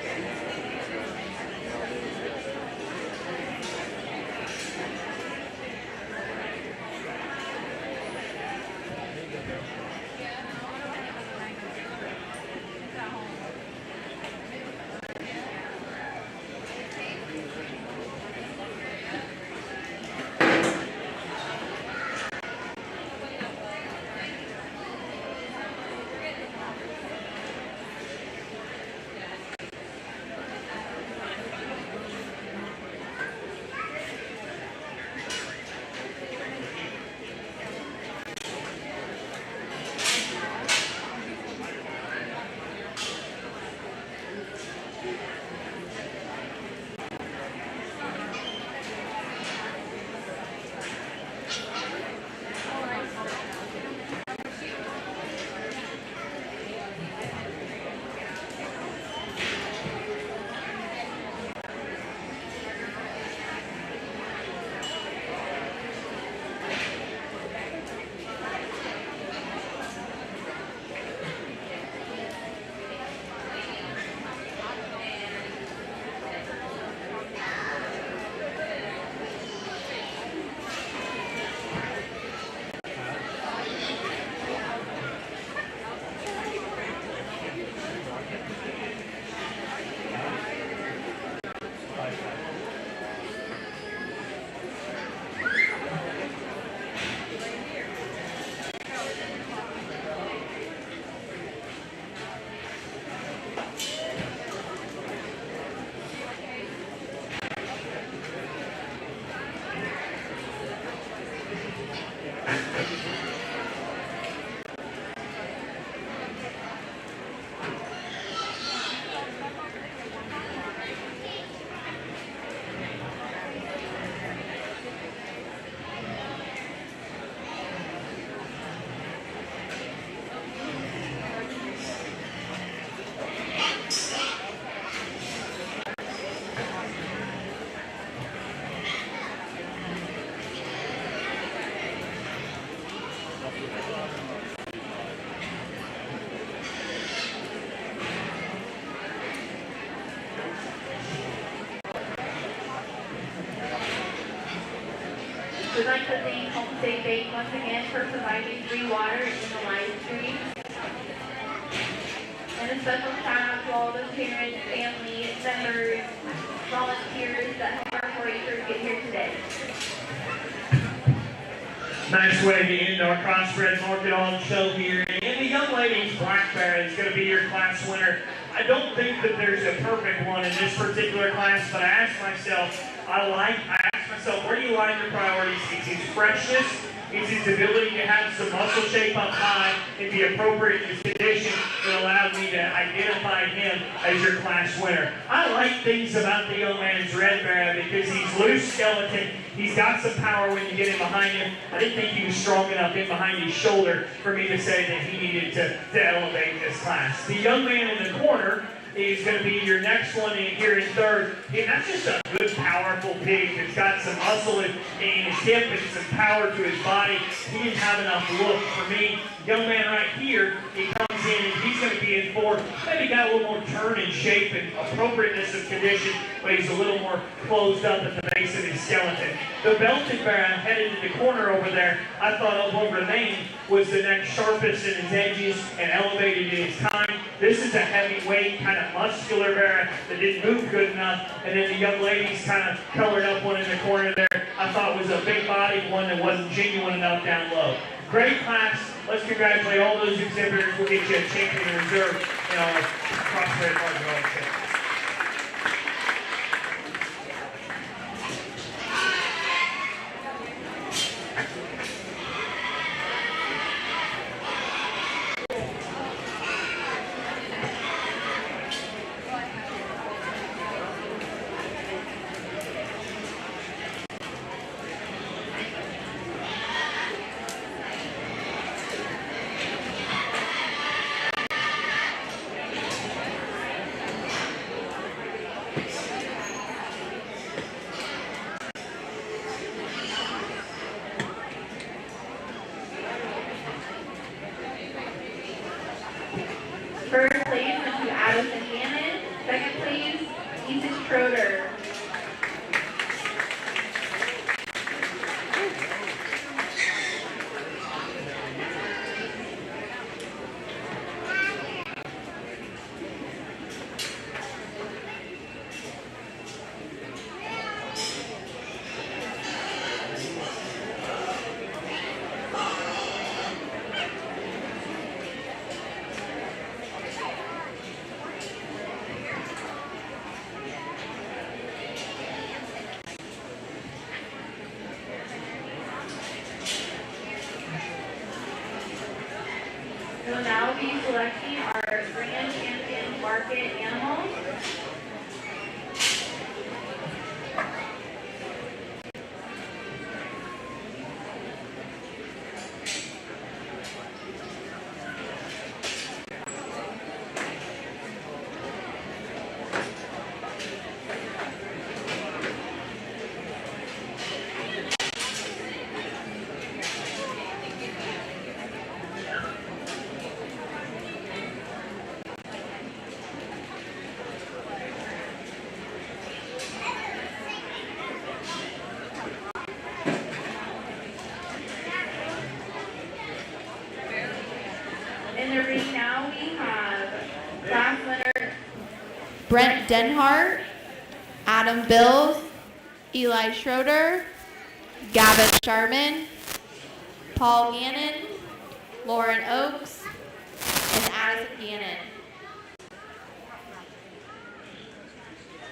to thank Homestay Bank once again for providing free water in the live stream. And a special shout out to all the parents, family, members, volunteers that help our 4-Hers get here today. Nice way to end our crossbred market on show here. And the young lady's black bear is going to be your class winner. I don't think that there's a perfect one in this particular class, but I asked myself, where do you line your priorities? It's his freshness, it's his ability to have some muscle shape up high and be appropriate in his condition that allowed me to identify him as your class winner. I like things about the young man's red bear because he's loose skeleton. He's got some power when you get him behind him. I didn't think he was strong enough in behind his shoulder for me to say that he needed to elevate this class. The young man in the corner is going to be your next one in here in third. And that's just a good, powerful pig that's got some muscle in his hip and some power to his body. He didn't have enough look for me. Young man right here, he comes in and he's going to be in fourth. Maybe got a little more turn and shape and appropriateness of condition, but he's a little more closed up at the base of his skeleton. The belted bear headed in the corner over there, I thought what remained was the next sharpest in his edges and elevated in his time. This is a heavyweight, kind of muscular bear that didn't move good enough. And then the young ladies kind of colored up one in the corner there. I thought was a big bodied one that wasn't genuine enough down low. Great class. Let's congratulate all those exhibitors. We'll get you a champion reserve in our crossbred market show. First place went to Addison Gannon. Second place, Ethan Schroeder. We'll now be selecting our grand champion market animals. In the ring now we have class winner Brent Denhart, Adam Bills, Eli Schroeder, Gavin Sharman, Paul Gannon, Lauren Oakes, and Addison Gannon.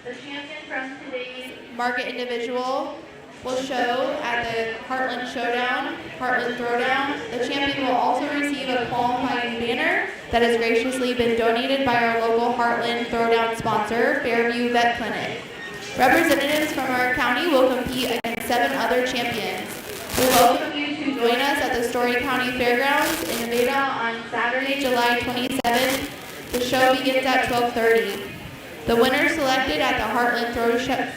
the champion from today's Market individual will show at the Heartland Showdown, Heartland Throwdown. The champion will also receive a qualifying banner that has graciously been donated by our local Heartland Throwdown sponsor, Fairview Vet Clinic. Representatives from our county will compete against 7 other champions. We welcome you to join us at the Story County Fairgrounds in Nevada on Saturday, July 27th. The show begins at 12:30. The winner selected at the Heartland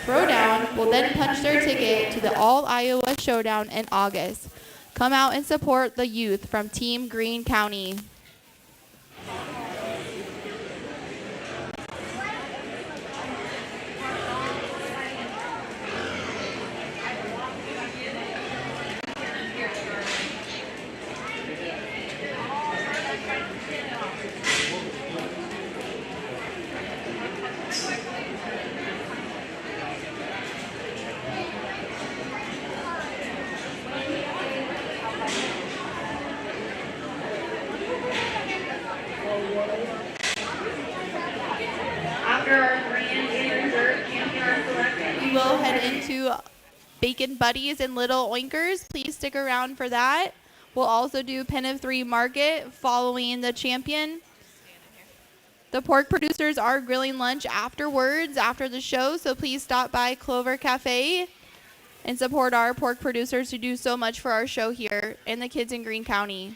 Throwdown will then punch their ticket to the All-Iowa Showdown in August. Come out and support the youth from Team Greene County. Bacon Buddies and Little Oinkers. Please stick around for that. We'll also do Pen of 3 Market following the champion. The pork producers are grilling lunch afterwards, after the show, so please stop by Clover Cafe and support our pork producers who do so much for our show here and the kids in Greene County.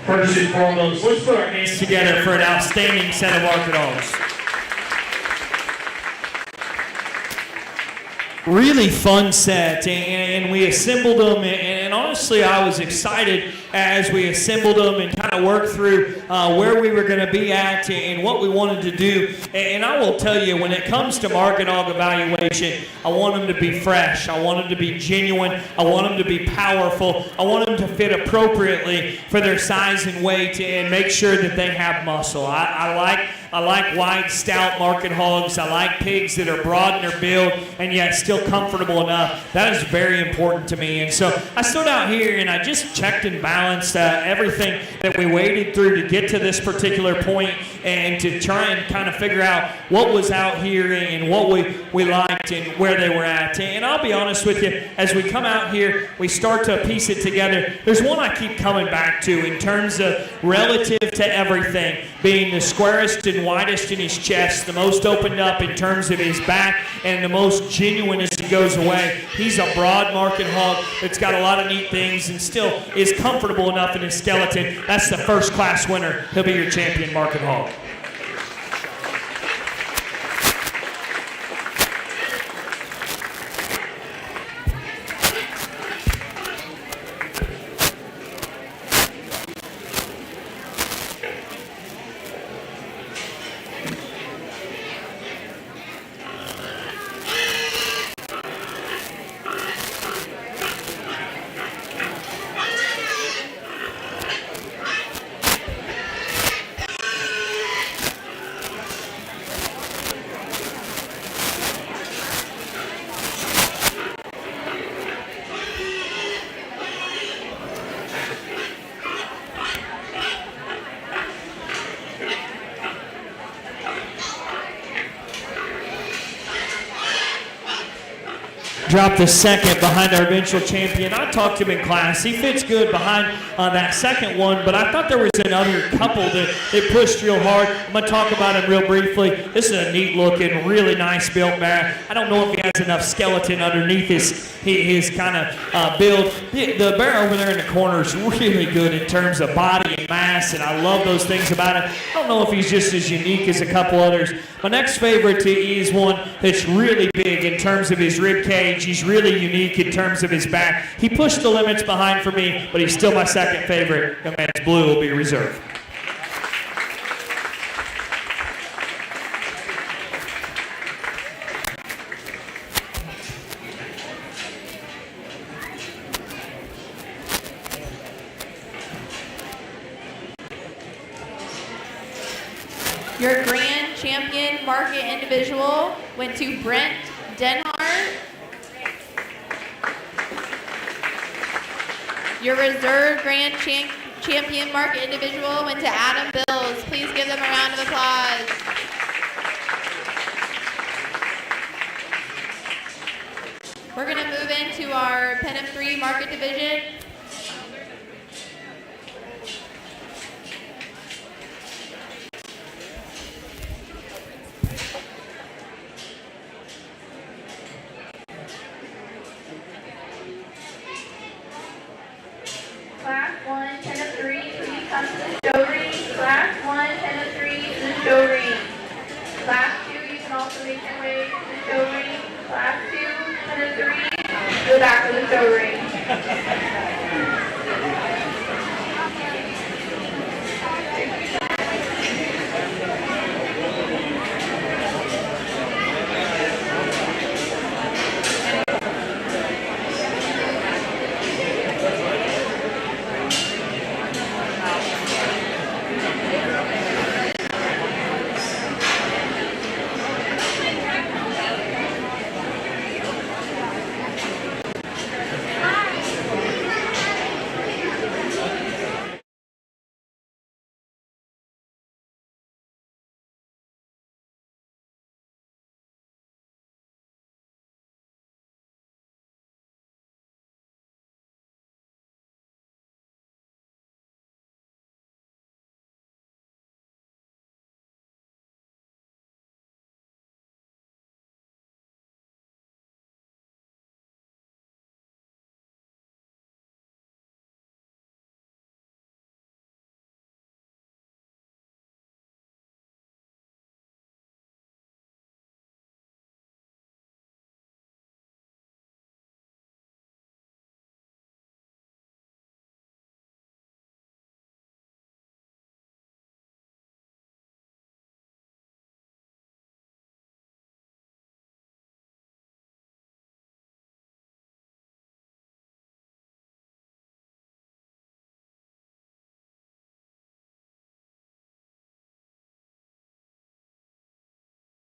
First and foremost, let's put our hands together for an outstanding set of market hogs. Really fun set, and we assembled them, and honestly I was excited as we assembled them and kind of worked through where we were going to be at and what we wanted to do. And I will tell you, when it comes to market hog evaluation, I want them to be fresh, I want them to be genuine, I want them to be powerful, I want them to fit appropriately for their size and weight and make sure that they have muscle. I like wide, stout market hogs. I like pigs that are broad in their build and yet still comfortable enough. That is very important to me. And so I stood out here and I just checked and balanced everything that we waded through to get to this particular point and to try and kind of figure out what was out here and what we liked and where they were at. And I'll be honest with you, as we come out here, we start to piece it together. There's one I keep coming back to in terms of relative to everything, being the squarest and widest in his chest, the most opened up in terms of his back, and the most genuine as he goes away. He's a broad market hog that's got a lot of neat things and still is comfortable enough in his skeleton. That's the first class winner. He'll be your champion market hog. Dropped the second behind our eventual champion. I talked to him in class. He fits good behind that second one, but I thought there was another couple that pushed real hard. I'm going to talk about him real briefly. This is a neat looking, really nice built mare. I don't know if he has enough skeleton underneath his kind of build. The bear over there in the corner is really good in terms of body and mass, and I love those things about him. I don't know if he's just as unique as a couple others. My next favorite is one that's really big in terms of his rib cage. He's really unique in terms of his back. He pushed the limits behind for me, but he's still my second favorite. Young man's blue will be reserved. Your grand champion market individual went to Brent Denhart. Your reserve grand champion market individual went to Adam Bills. Please give them a round of applause. We're going to move into our Pen of 3 market division. Class 1, 10 of 3, please come to the show ring. Class 1, 10 of 3 to the show ring. Class 2, you can also make your way to the show ring. Class 2, 10 of 3, go back to the show ring.